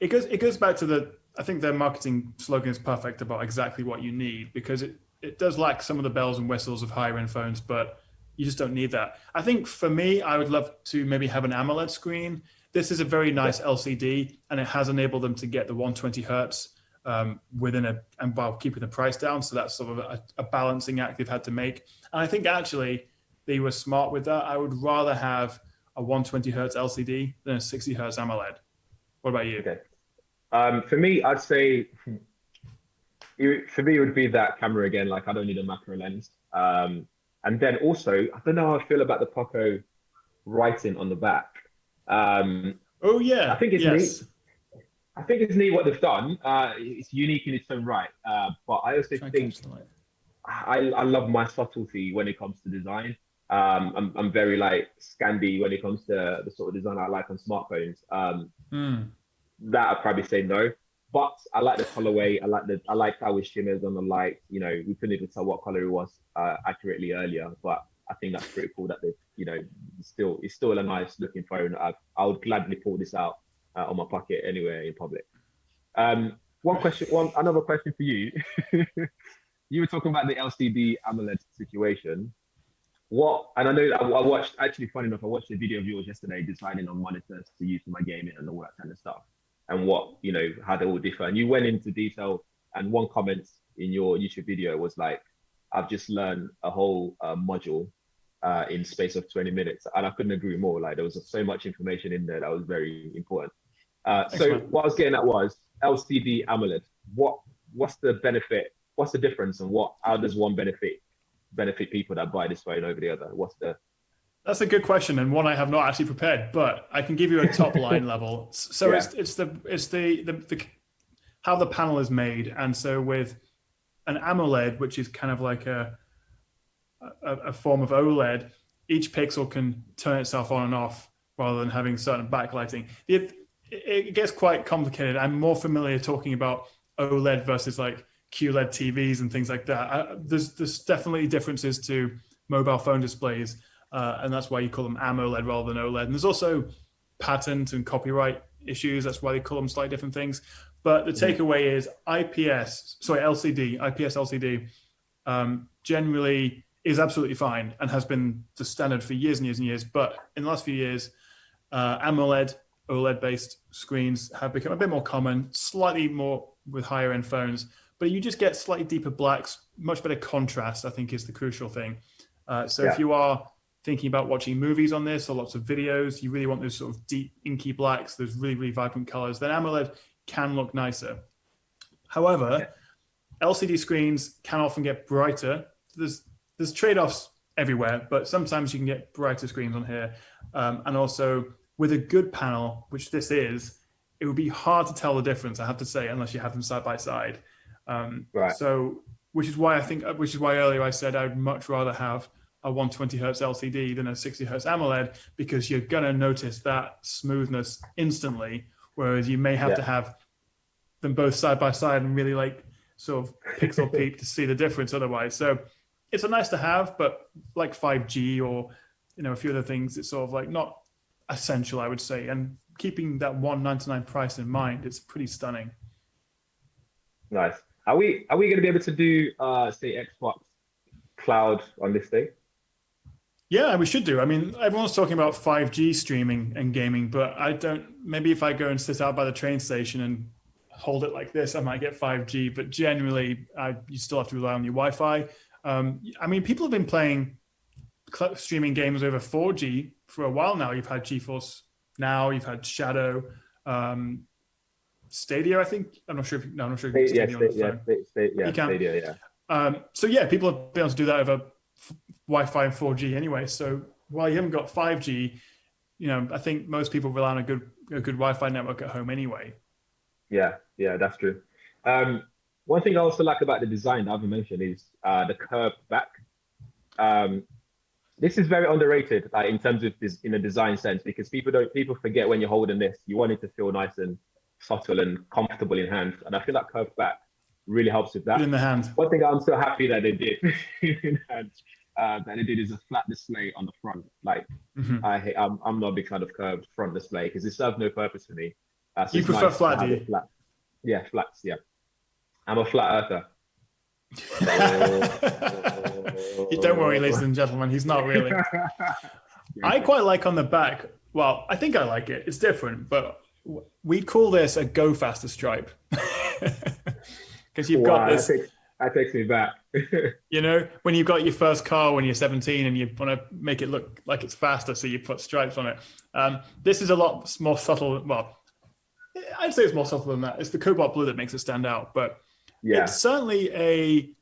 it goes back to I think their marketing slogan is perfect about exactly what you need, because it does lack some of the bells and whistles of higher end phones, but you just don't need that. I think for me, I would love to maybe have an AMOLED screen. This is a very nice LCD, and it has enabled them to get the 120 hertz and while keeping the price down. So that's sort of a balancing act they've had to make. And I think actually they were smart with that. I would rather have a 120 hertz LCD than a 60 hertz AMOLED. What about you? Okay. For me, I'd say, for me, it would be that camera again. Like, I don't need a macro lens. And then also, I don't know how I feel about the Poco writing on the back. Oh yeah, I think it's yes. neat. I think it's neat what they've done. It's unique in its own right. But I also Try and think catch the light. I love my subtlety when it comes to design. I'm very like Scandi when it comes to the sort of design I like on smartphones. That I'd probably say no. But I like the colorway. I like how it shimmers on the light. You know, we couldn't even tell what color it was accurately earlier, but I think that's pretty cool that they, you know, it's still a nice looking phone. I would gladly pull this out on my pocket anywhere in public. Another question for you. You were talking about the LCD AMOLED situation. And I know that I watched, actually, funny enough, I watched a video of yours yesterday designing on monitors to use for my gaming and all that kind of stuff, and how they all differ. And you went into detail, and one comment in your YouTube video was like, I've just learned a whole module in space of 20 minutes. And I couldn't agree more. Like, there was so much information in there that was very important. So what I was getting at was LCD AMOLED. What's the benefit? What's the difference, and how does one benefit people that buy this phone over the other? That's a good question, and one I have not actually prepared, but I can give you a top line level. So yeah. it's the how the panel is made, and so with an AMOLED, which is kind of like a form of OLED, each pixel can turn itself on and off rather than having certain backlighting. It gets quite complicated. I'm more familiar talking about OLED versus like QLED TVs and things like that. There's definitely differences to mobile phone displays, and that's why you call them AMOLED rather than OLED. And there's also patent and copyright issues. That's why they call them slightly different things. But the takeaway is IPS LCD, generally is absolutely fine and has been the standard for years and years and years. But in the last few years, AMOLED, OLED-based screens have become a bit more common, slightly more with higher-end phones. But you just get slightly deeper blacks, much better contrast, I think, is the crucial thing. If you are thinking about watching movies on this or lots of videos, you really want those sort of deep, inky blacks, those really, really vibrant colors, then AMOLED can look nicer. However, LCD screens can often get brighter. There's trade-offs everywhere, but sometimes you can get brighter screens on here. And also, with a good panel, which this is, it would be hard to tell the difference, I have to say, unless you have them side by side. So, which is why earlier I said I would much rather have a 120 hertz LCD than a 60 hertz AMOLED, because you're gonna notice that smoothness instantly, whereas you may have to have them both side by side and really like sort of pixel peep to see the difference otherwise. So it's a nice to have, but like 5G or a few other things, it's sort of like not essential, I would say. And keeping that $199 price in mind, it's pretty stunning. Nice. Are we going to be able to do say Xbox Cloud on this thing? Yeah, we should do. I mean, everyone's talking about 5G streaming and gaming, but I don't. Maybe if I go and sit out by the train station and hold it like this, I might get 5G. But generally, you still have to rely on your Wi-Fi. I mean, people have been playing streaming games over 4G for a while now. You've had GeForce Now, you've had Shadow. Stadia, I think. I'm not sure if you can Stadia on the phone. Stadia, yeah. So yeah, people have been able to do that over Wi-Fi and 4G anyway. So while you haven't got 5G, I think most people rely on a good Wi-Fi network at home anyway. Yeah, that's true. One thing I also like about the design that I've mentioned is the curved back. This is very underrated in terms of this in a design sense, because people forget when you're holding this, you want it to feel nice and subtle and comfortable in hand, and I feel like curved back really helps with that. In the hand. One thing I'm so happy that they did in hand, that they did is a flat display on the front. Like I'm not a big fan of curved front display because it serves no purpose for me. So you prefer flat, do you? Flat. Yeah, flats. Yeah, I'm a flat earther. Don't worry, ladies and gentlemen, he's not really. I quite like on the back. Well, I think I like it. It's different, but we call this a go faster stripe. Because you've got this. That takes me back. When you've got your first car when you're 17 and you want to make it look like it's faster, so you put stripes on it. This is a lot more subtle. Well, I'd say it's more subtle than that. It's the cobalt blue that makes it stand out. But it's certainly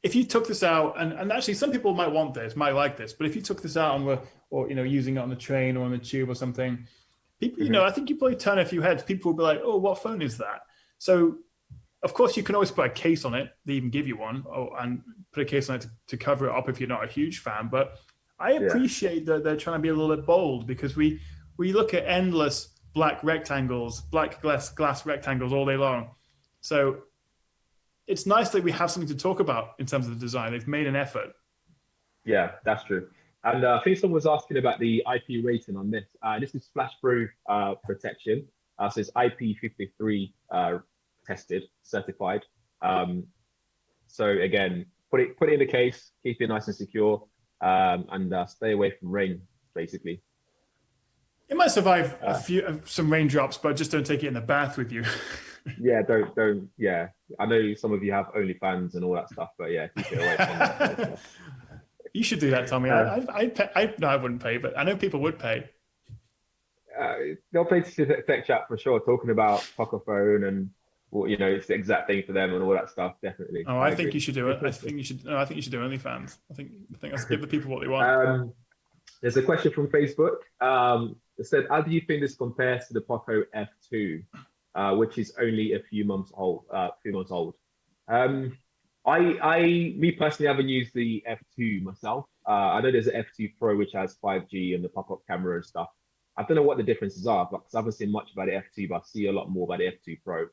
if you took this out, and actually some people might like this, but if you took this out and or using it on the train or on the tube or something. People, I think you probably turn a few heads. People will be like, "Oh, what phone is that?" So, of course, you can always put a case on it. They even give you one, and put a case on it to cover it up if you're not a huge fan. But I appreciate that they're trying to be a little bit bold, because we look at endless black glass rectangles all day long. So it's nice that we have something to talk about in terms of the design. They've made an effort. Yeah, that's true. And I think someone was asking about the IP rating on this. This is splash-proof protection. So it's IP53 tested, certified. So again, put it in the case, keep it nice and secure, and stay away from rain, basically. It might survive some raindrops, but just don't take it in the bath with you. Yeah, don't. Yeah, I know some of you have OnlyFans and all that stuff, but yeah, keep it away from that. You should do that, Tommy. I wouldn't pay, but I know people would pay. They'll pay to TheTechChap for sure, talking about Poco phone and it's the exact thing for them and all that stuff. Definitely. Oh, I think you should do it. I think you should. No, I think you should do OnlyFans. I think let's give the people what they want. There's a question from Facebook. It said, "How do you think this compares to the Poco F2, which is only a few months old?" Me personally haven't used the F2 myself. I know there's an F2 Pro which has 5G and the pop-up camera and stuff. I don't know what the differences are, because I haven't seen much about the F2, but I see a lot more about the F2 Pro.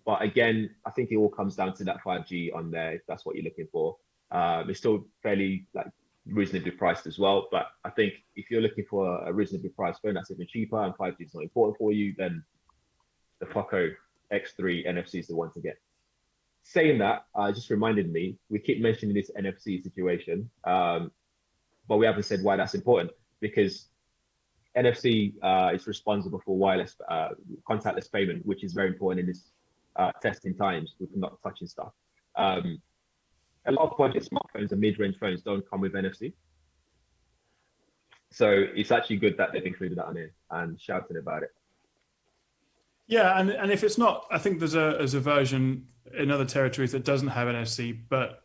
But again, I think it all comes down to that 5G on there, if that's what you're looking for. It's still fairly reasonably priced as well. But I think if you're looking for a reasonably priced phone that's even cheaper and 5G is not important for you, then the Poco X3 NFC is the one to get. Saying that, just reminded me, we keep mentioning this NFC situation, but we haven't said why that's important, because NFC is responsible for wireless contactless payment, which is very important in this testing times with not touching stuff. A lot of budget smartphones and mid-range phones don't come with NFC. So it's actually good that they've included that on here and shouting about it. Yeah, and if it's not, I think there's a version in other territories that doesn't have NFC, but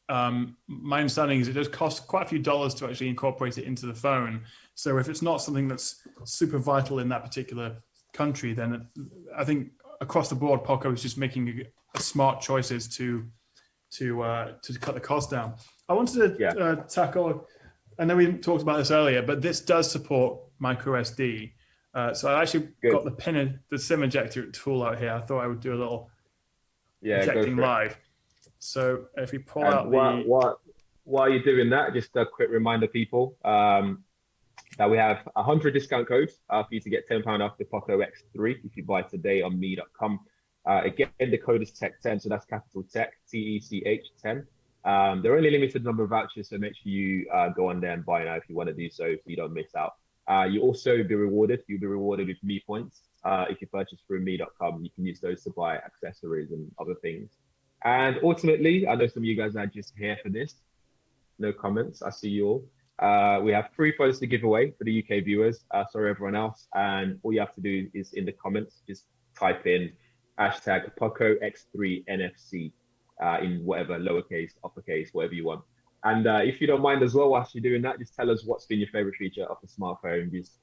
my understanding is it does cost quite a few dollars to actually incorporate it into the phone. So if it's not something that's super vital in that particular country, then I think across the board, Poco is just making smart choices to cut the cost down. I wanted to tackle, I know we talked about this earlier, but this does support micro SD. So I actually got the SIM ejector tool out here. I thought I would do a little ejecting live. So if we pull out while you're doing that, just a quick reminder, people, that we have 100 discount codes for you to get £10 off the Poco X3 if you buy today on me.com. Again, the code is TECH10, so that's capital Tech, TECH10. There are only a limited number of vouchers, so make sure you go on there and buy now if you want to do so you don't miss out. You'll also be rewarded. You'll be rewarded with me points. If you purchase through me.com, you can use those to buy accessories and other things. And ultimately, I know some of you guys are just here for this. No comments. I see you all. We have 3 phones to give away for the UK viewers. Sorry, everyone else. And all you have to do is in the comments, just type in hashtag Poco X3 NFC in whatever lowercase, uppercase, whatever you want. And if you don't mind as well, whilst you're doing that, just tell us what's been your favorite feature of the smartphone. Just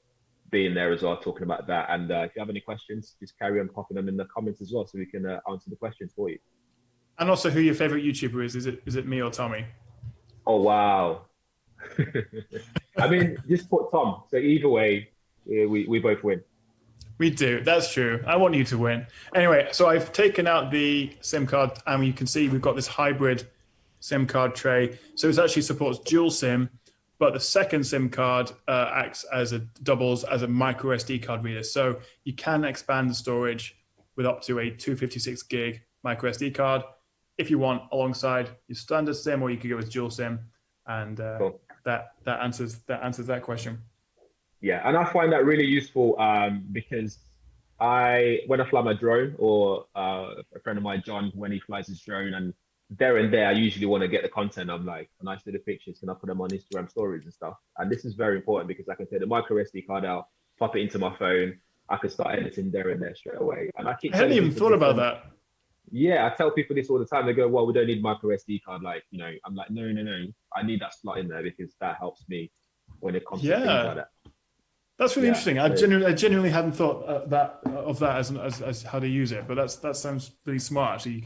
being there as well, talking about that. And if you have any questions, just carry on popping them in the comments as well, so we can answer the questions for you. And also, who your favorite YouTuber is? Is it me or Tommy? Oh, wow. I mean, just put Tom. So either way, we both win. We do. That's true. I want you to win. Anyway, so I've taken out the SIM card, and you can see we've got this hybrid SIM card tray. So it actually supports dual SIM, but the second SIM card doubles as a micro SD card reader. So you can expand the storage with up to a 256 gig micro SD card if you want, alongside your standard SIM, or you could go with dual SIM, and cool. that answers that question. Yeah, and I find that really useful because when I fly my drone, or a friend of mine, John, when he flies his drone, and there and there, I usually want to get the content. I'm like, when I see the pictures, can I put them on Instagram stories and stuff? And this is very important because I can take the micro SD card out, pop it into my phone. I can start editing there and there straight away. And I hadn't even thought about that. Yeah, I tell people this all the time. They go, well, we don't need micro SD card. I'm like, no. I need that slot in there because that helps me when it comes to things like that. That's really interesting. I genuinely hadn't thought of that as how to use it, but that sounds really smart. Actually,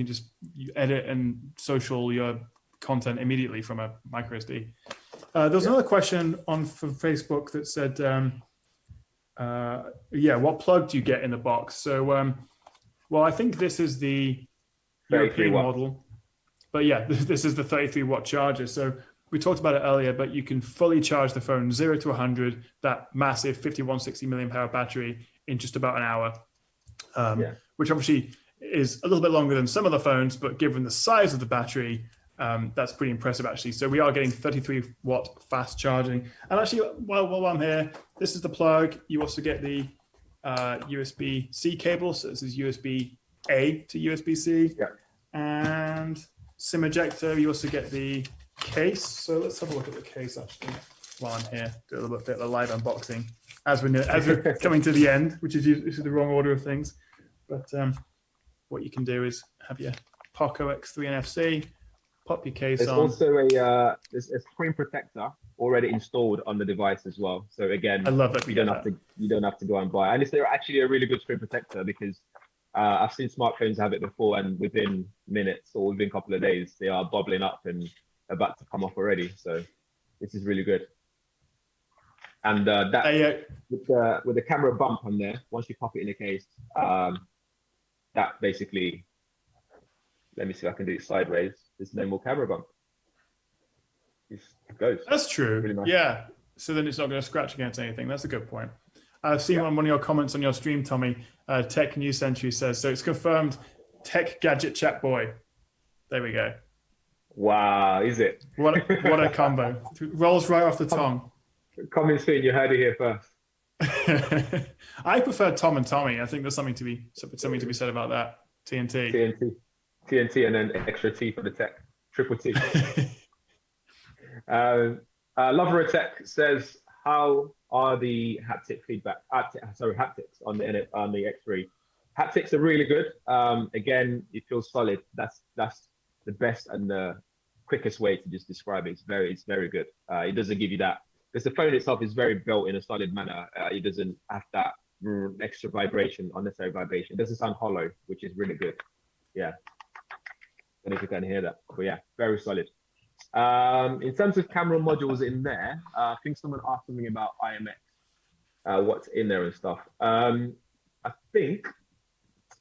you edit and social your content immediately from a micro SD. There was another question from Facebook that said, what plug do you get in the box? So, well, I think this is the European model, but yeah, this is the 33 watt charger. So we talked about it earlier, but you can fully charge the phone 0 to 100, that massive 5160 milliamp hour battery in just about an hour, which obviously is a little bit longer than some of the phones, but given the size of the battery, that's pretty impressive actually. So we are getting 33 watt fast charging. And actually, while I'm here, this is the plug. You also get the USB-C cable. So this is USB-A to USB-C. Yeah. And SIM ejector, you also get the case. So let's have a look at the case actually while I'm here. Do a little bit of a live unboxing as we're coming to the end, which is the wrong order of things. But what you can do is have your Poco X3 NFC, pop your case on. There's also a screen protector already installed on the device as well. So again, I love that you don't have to go and buy. And it's actually a really good screen protector because I've seen smartphones have it before, and within minutes or within a couple of days, they are bubbling up and about to come off already. So this is really good. And with the camera bump on there, once you pop it in the case, that basically, let me see if I can do it sideways. There's no more camera bump. It goes. That's true. Really nice. Yeah. So then it's not going to scratch against anything. That's a good point. I've seen one of your comments on your stream, Tommy. Tech News Century says, so it's confirmed Tech Gadget Chat Boy. There we go. Wow, is it? What a combo. Rolls right off the tongue. Coming soon, you heard it here first. I prefer Tom and Tommy. I think there's something to be said about that. TNT, and then extra T for the tech. Triple T. Lover of Tech says, how are the haptic haptics on the X3? Haptics are really good. Again, it feels solid. That's the best and the quickest way to just describe it. It's very good. It doesn't give you that, because the phone itself is very built in a solid manner. It doesn't have that extra vibration, unnecessary vibration. It doesn't sound hollow, which is really good. Yeah. I don't know if you can hear that, but yeah, very solid. In terms of camera modules in there, I think someone asked something about IMX, what's in there and stuff. I think,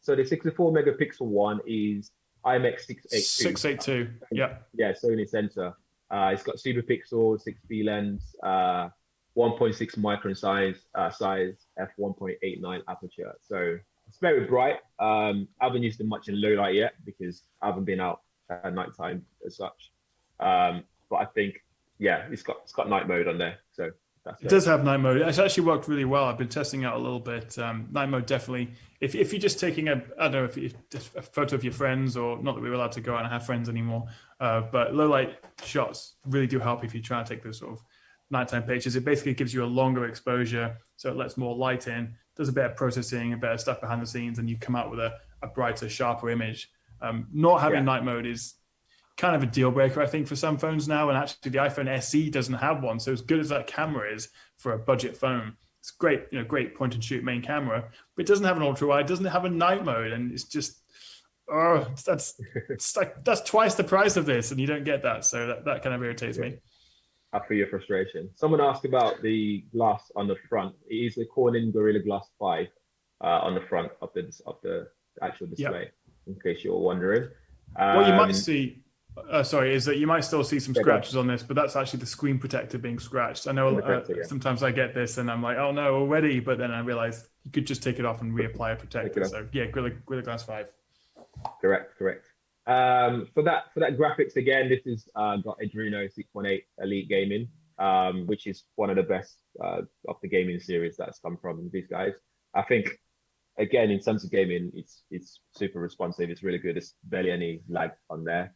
so the 64 megapixel one is IMX 682. 682, yeah. Yeah, Sony sensor. It's got super pixel, 6p lens, 1.6 micron size, f1.89 aperture. So it's very bright. I haven't used it much in low light yet because I haven't been out at nighttime as such. But I think, yeah, it's got night mode on there. So that's it. It does have night mode. It's actually worked really well. I've been testing out a little bit. Night mode definitely. If you're just taking a photo of your friends, or not that we're allowed to go out and have friends anymore, but low light shots really do help if you try to take those sort of nighttime pictures. It basically gives you a longer exposure, so it lets more light in, does a bit of processing and better stuff behind the scenes, and you come out with a brighter, sharper image. Not having night mode is kind of a deal breaker, I think, for some phones now. And actually, the iPhone SE doesn't have one. So as good as that camera is for a budget phone, it's great, great point and shoot main camera, but it doesn't have an ultra wide, doesn't have a night mode, and it's just, that's twice the price of this, and you don't get that. So that kind of irritates me. I feel your frustration. Someone asked about the glass on the front. It is a Corning Gorilla Glass 5 on the front of the actual display, in case you're wondering. What you might see, is that you might still see some scratches on this, but that's actually the screen protector being scratched. I know sometimes I get this and I'm like, oh no, already, but then I realize you could just take it off and reapply a protector. So yeah, Gorilla Glass 5. Correct. For that graphics, again, this is got Adreno 618 Elite Gaming, which is one of the best of the gaming series that's come from these guys. I think, again, in terms of gaming, it's super responsive. It's really good. There's barely any lag on there.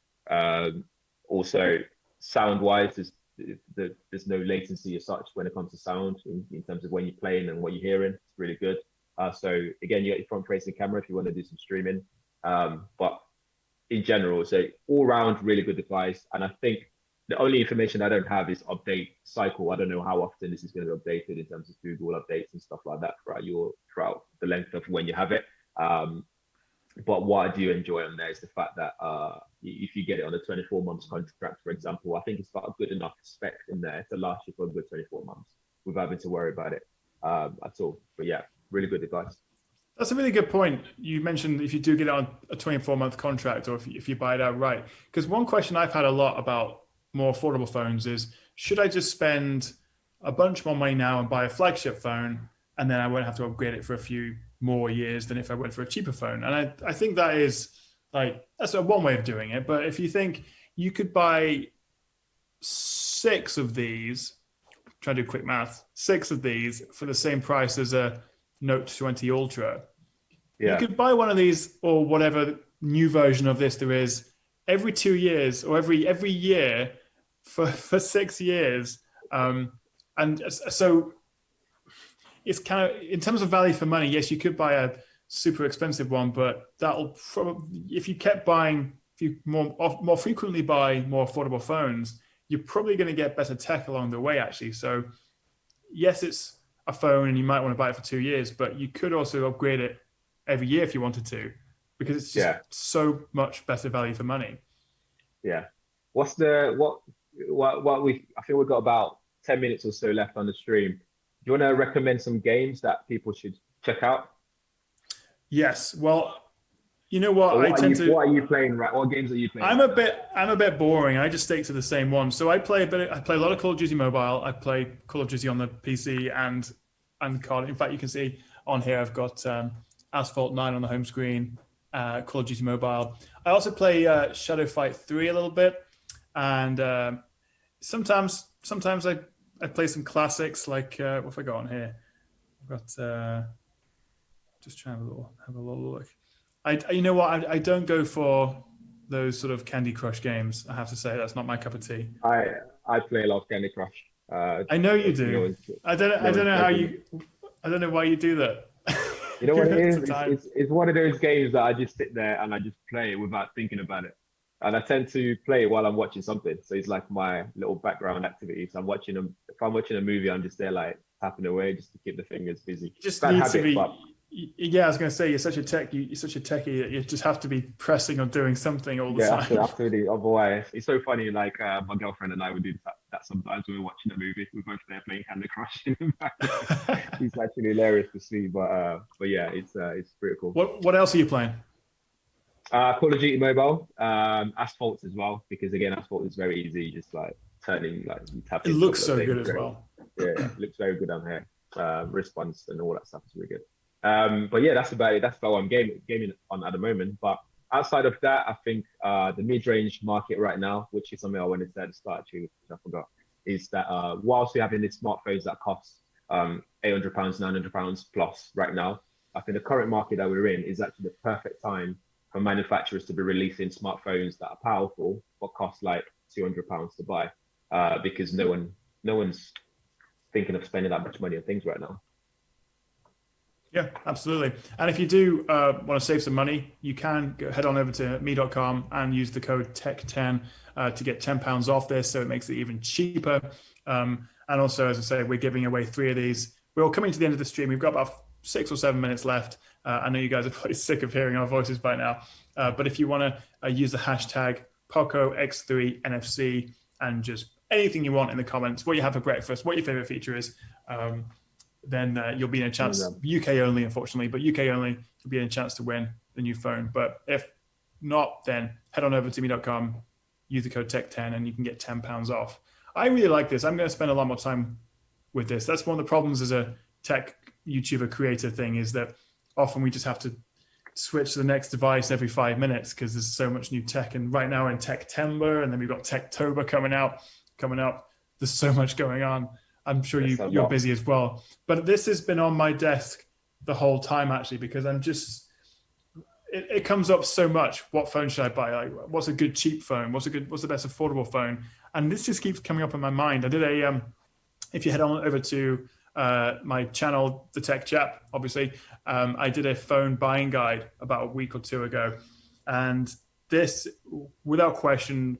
Also, sound-wise, there's no latency as such when it comes to sound in terms of when you're playing and what you're hearing. It's really good. So again, you got your front-facing camera if you want to do some streaming. But in general, so all-round really good device. And I think the only information I don't have is update cycle. I don't know how often this is going to be updated in terms of Google updates and stuff like that throughout the length of when you have it. But what I do enjoy on there is the fact that if you get it on a 24 months contract, for example, I think it's got a good enough spec in there to last you for a good 24 months without having to worry about it at all. But yeah, really good advice. That's a really good point. You mentioned if you do get it on a 24-month contract, or if you buy it outright. Because one question I've had a lot about more affordable phones is, should I just spend a bunch more money now and buy a flagship phone, and then I won't have to upgrade it for a few more years than if I went for a cheaper phone? And I think that is that's one way of doing it. But if you think you could buy 6 of these, try to do quick math, 6 of these for the same price as a Note 20 Ultra. Yeah. You could buy one of these or whatever new version of this there is every 2 years or every year for 6 years. And so it's kind of, in terms of value for money, yes, you could buy a super expensive one, but that'll probably, if you more frequently buy more affordable phones, you're probably going to get better tech along the way, actually. So yes, it's a phone and you might want to buy it for 2 years, but you could also upgrade it every year if you wanted to, because it's just so much better value for money. Yeah. I think we've got about 10 minutes or so left on the stream. Do you want to recommend some games that people should check out? Yes. Well, you know what? What are you playing? Right? What games are you playing? I'm a bit boring. I just stick to the same one. So I play a lot of Call of Duty Mobile. I play Call of Duty on the PC and COD. In fact, you can see on here I've got Asphalt 9 on the home screen, Call of Duty Mobile. I also play Shadow Fight 3 a little bit, and sometimes I play some classics like what have I got on here? I've got just trying to have a little look. You know what? I don't go for those sort of Candy Crush games. I have to say that's not my cup of tea. I play a lot of Candy Crush. I know you do. I don't know why you do that. You know what it is? It's one of those games that I just sit there and I just play without thinking about it. And I tend to play while I'm watching something. So it's like my little background activity. So if I'm watching a movie, I'm just there like tapping away just to keep the fingers busy. Just needs to be. Yeah, I was going to say you're such a techie that you just have to be pressing or doing something all the time. Yeah, absolutely. Otherwise, it's so funny. Like my girlfriend and I would do that sometimes when we're watching a movie. We're both there playing Candy Crush in the background. It's actually hilarious to see. But yeah, it's pretty cool. What else are you playing? Call of Duty Mobile, Asphalt as well, because again, Asphalt is very easy. Just like turning, like you tap. It looks so good as well. Yeah, it looks very good on here. Response and all that stuff is really good. But yeah, that's about it. That's about what I'm gaming on at the moment. But outside of that, I think the mid-range market right now, which is something I wanted to say at the start actually, which I forgot, is that whilst we're having these smartphones that cost £800, £900 plus right now, I think the current market that we're in is actually the perfect time for manufacturers to be releasing smartphones that are powerful but cost like £200 to buy, because no one's thinking of spending that much money on things right now. Yeah, absolutely. And if you do want to save some money, you can head on over to me.com and use the code TECH10 to get £10 off this, so it makes it even cheaper. And also, as I say, we're giving away 3 of these. We're all coming to the end of the stream. We've got about 6 or 7 minutes left. I know you guys are probably sick of hearing our voices by now. But if you want to use the hashtag Poco X3 NFC and just anything you want in the comments, what you have for breakfast, what your favorite feature is, then you'll be in a chance, UK only, unfortunately, but UK only, you'll be in a chance to win the new phone. But if not, then head on over to me.com, use the code TECH10, and you can get £10 off. I really like this. I'm going to spend a lot more time with this. That's one of the problems as a tech YouTuber creator thing, is that often we just have to switch to the next device every 5 minutes because there's so much new tech. And right now we're in Techtember, and then we've got Techtober coming up. There's so much going on. I'm sure you're busy as well. But this has been on my desk the whole time, actually, because I'm just, it comes up so much. What phone should I buy? Like, what's a good cheap phone? What's the best affordable phone? And this just keeps coming up in my mind. I did if you head on over to my channel, TheTechChap, obviously, I did a phone buying guide about a week or 2 ago. And this, without question,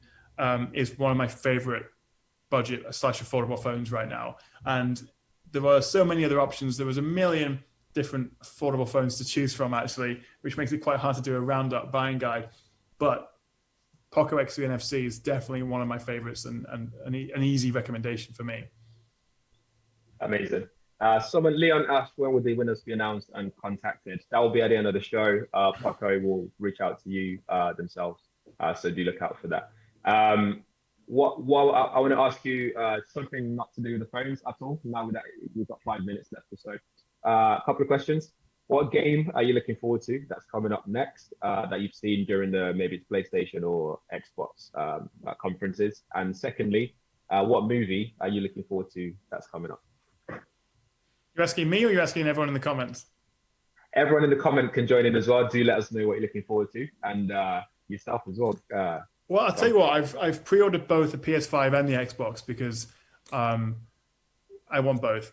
is one of my favorite budget / affordable phones right now. And there were so many other options. There was a million different affordable phones to choose from, actually, which makes it quite hard to do a roundup buying guide. But Poco X3 NFC is definitely one of my favorites and an easy recommendation for me. Amazing. Leon asked, when will the winners be announced and contacted? That will be at the end of the show. Poco will reach out to you themselves. So do look out for that. What I want to ask you something not to do with the phones at all. Now that we've got 5 minutes left or so. A couple of questions. What game are you looking forward to that's coming up next that you've seen during maybe it's PlayStation or Xbox conferences? And secondly, what movie are you looking forward to that's coming up? You're asking me or you're asking everyone in the comments? Everyone in the comment can join in as well. Do let us know what you're looking forward to, and yourself as well. Well, I'll tell you what, I've pre-ordered both the PS5 and the Xbox because I want both.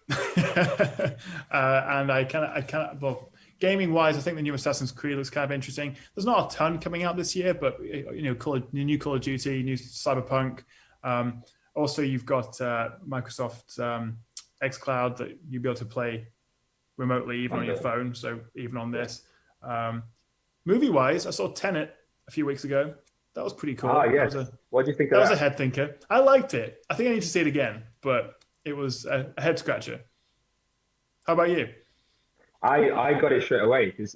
And I cannot, well, gaming wise, I think the new Assassin's Creed looks kind of interesting. There's not a ton coming out this year, but new Call of Duty, new Cyberpunk. Also, you've got Microsoft xCloud that you'll be able to play remotely, even on your phone. So even on this. Movie wise, I saw Tenet a few weeks ago. That was pretty cool. Yes. What do you think of that? That was a head thinker. I liked it. I think I need to see it again, but it was a head scratcher. How about you? I got it straight away because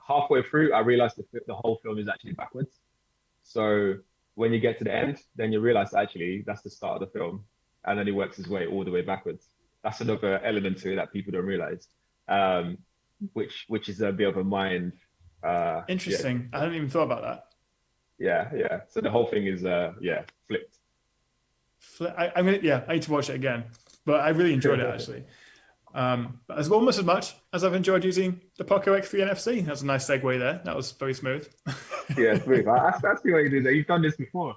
halfway through, I realized the whole film is actually backwards. So when you get to the end, then you realize actually that's the start of the film, and then he works his way all the way backwards. That's another element to it that people don't realize, which is a bit of a mind. Interesting. I hadn't even thought about that. Yeah. So the whole thing is flipped. I need to watch it again, but I really enjoyed it actually. As almost as much as I've enjoyed using the Poco X3 NFC. That's a nice segue there. That was very smooth. Yeah, smooth. That's the way you do that. You've done this before.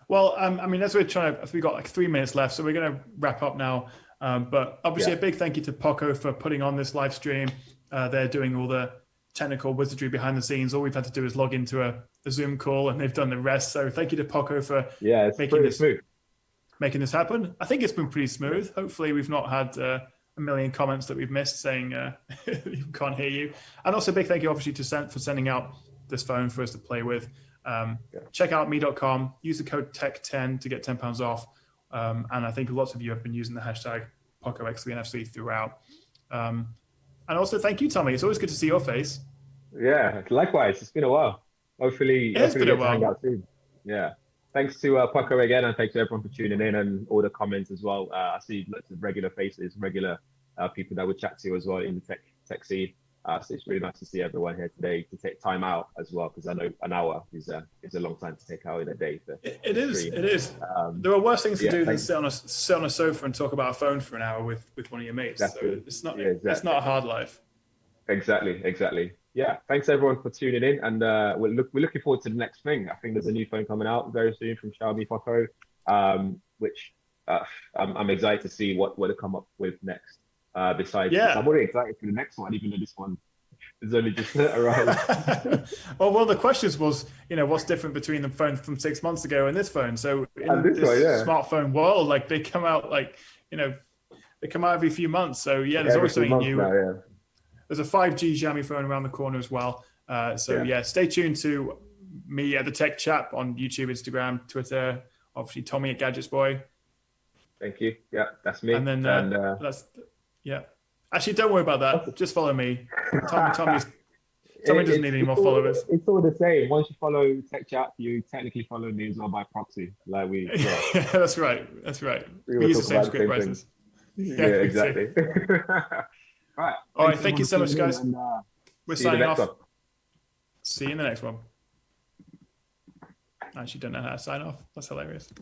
Well, I mean, as we've got like 3 minutes left, so we're going to wrap up now. But obviously, a big thank you to Poco for putting on this live stream. They're doing all the technical wizardry behind the scenes. All we've had to do is log into a Zoom call, and they've done the rest. So thank you to Poco for making this happen. I think it's been pretty smooth. Hopefully, we've not had a million comments that we've missed saying you can't hear you. And also, big thank you, obviously, for sending out this phone for us to play with. Check out me.com. Use the code TECH10 to get £10 off. And I think lots of you have been using the hashtag Poco X3 NFC throughout. And also, thank you, Tommy. It's always good to see your face. Yeah, likewise. It's been a while. Hopefully, it's been a while. Hang out soon. Yeah. Thanks to Poco again, and thanks to everyone for tuning in and all the comments as well. I see lots of regular faces, regular people that would chat to as well in the tech scene. So it's really nice to see everyone here today to take time out as well, because I know an hour is a long time to take out in a day. It is. There are worse things to do than sit on a sofa and talk about a phone for an hour with one of your mates. Exactly. So it's not a hard life. Exactly. Yeah. Thanks everyone for tuning in, and we're looking forward to the next thing. I think there's a new phone coming out very soon from Xiaomi Poco, which I'm excited to see what they come up with next. Besides, I'm already excited for the next one, even though this one is only just arrived. well, the question was, what's different between the phone from 6 months ago and this phone? So in this smartphone world, like they come out they come out every few months. So there's always something new. Now, There's a 5G Xiaomi phone around the corner as well. Stay tuned to me at TheTechChap on YouTube, Instagram, Twitter. Obviously, Tommy at GadgetsBoy. Thank you. Yeah, that's me. And then Actually, don't worry about that. Just follow me. Tommy doesn't need any more followers. It's all the same. Once you follow TechChap, you technically follow me as well by proxy. Like That's right. We use the same script prices. Yeah, exactly. All right. Thank you so much, guys. We're signing off. See you in the next one. I actually don't know how to sign off. That's hilarious.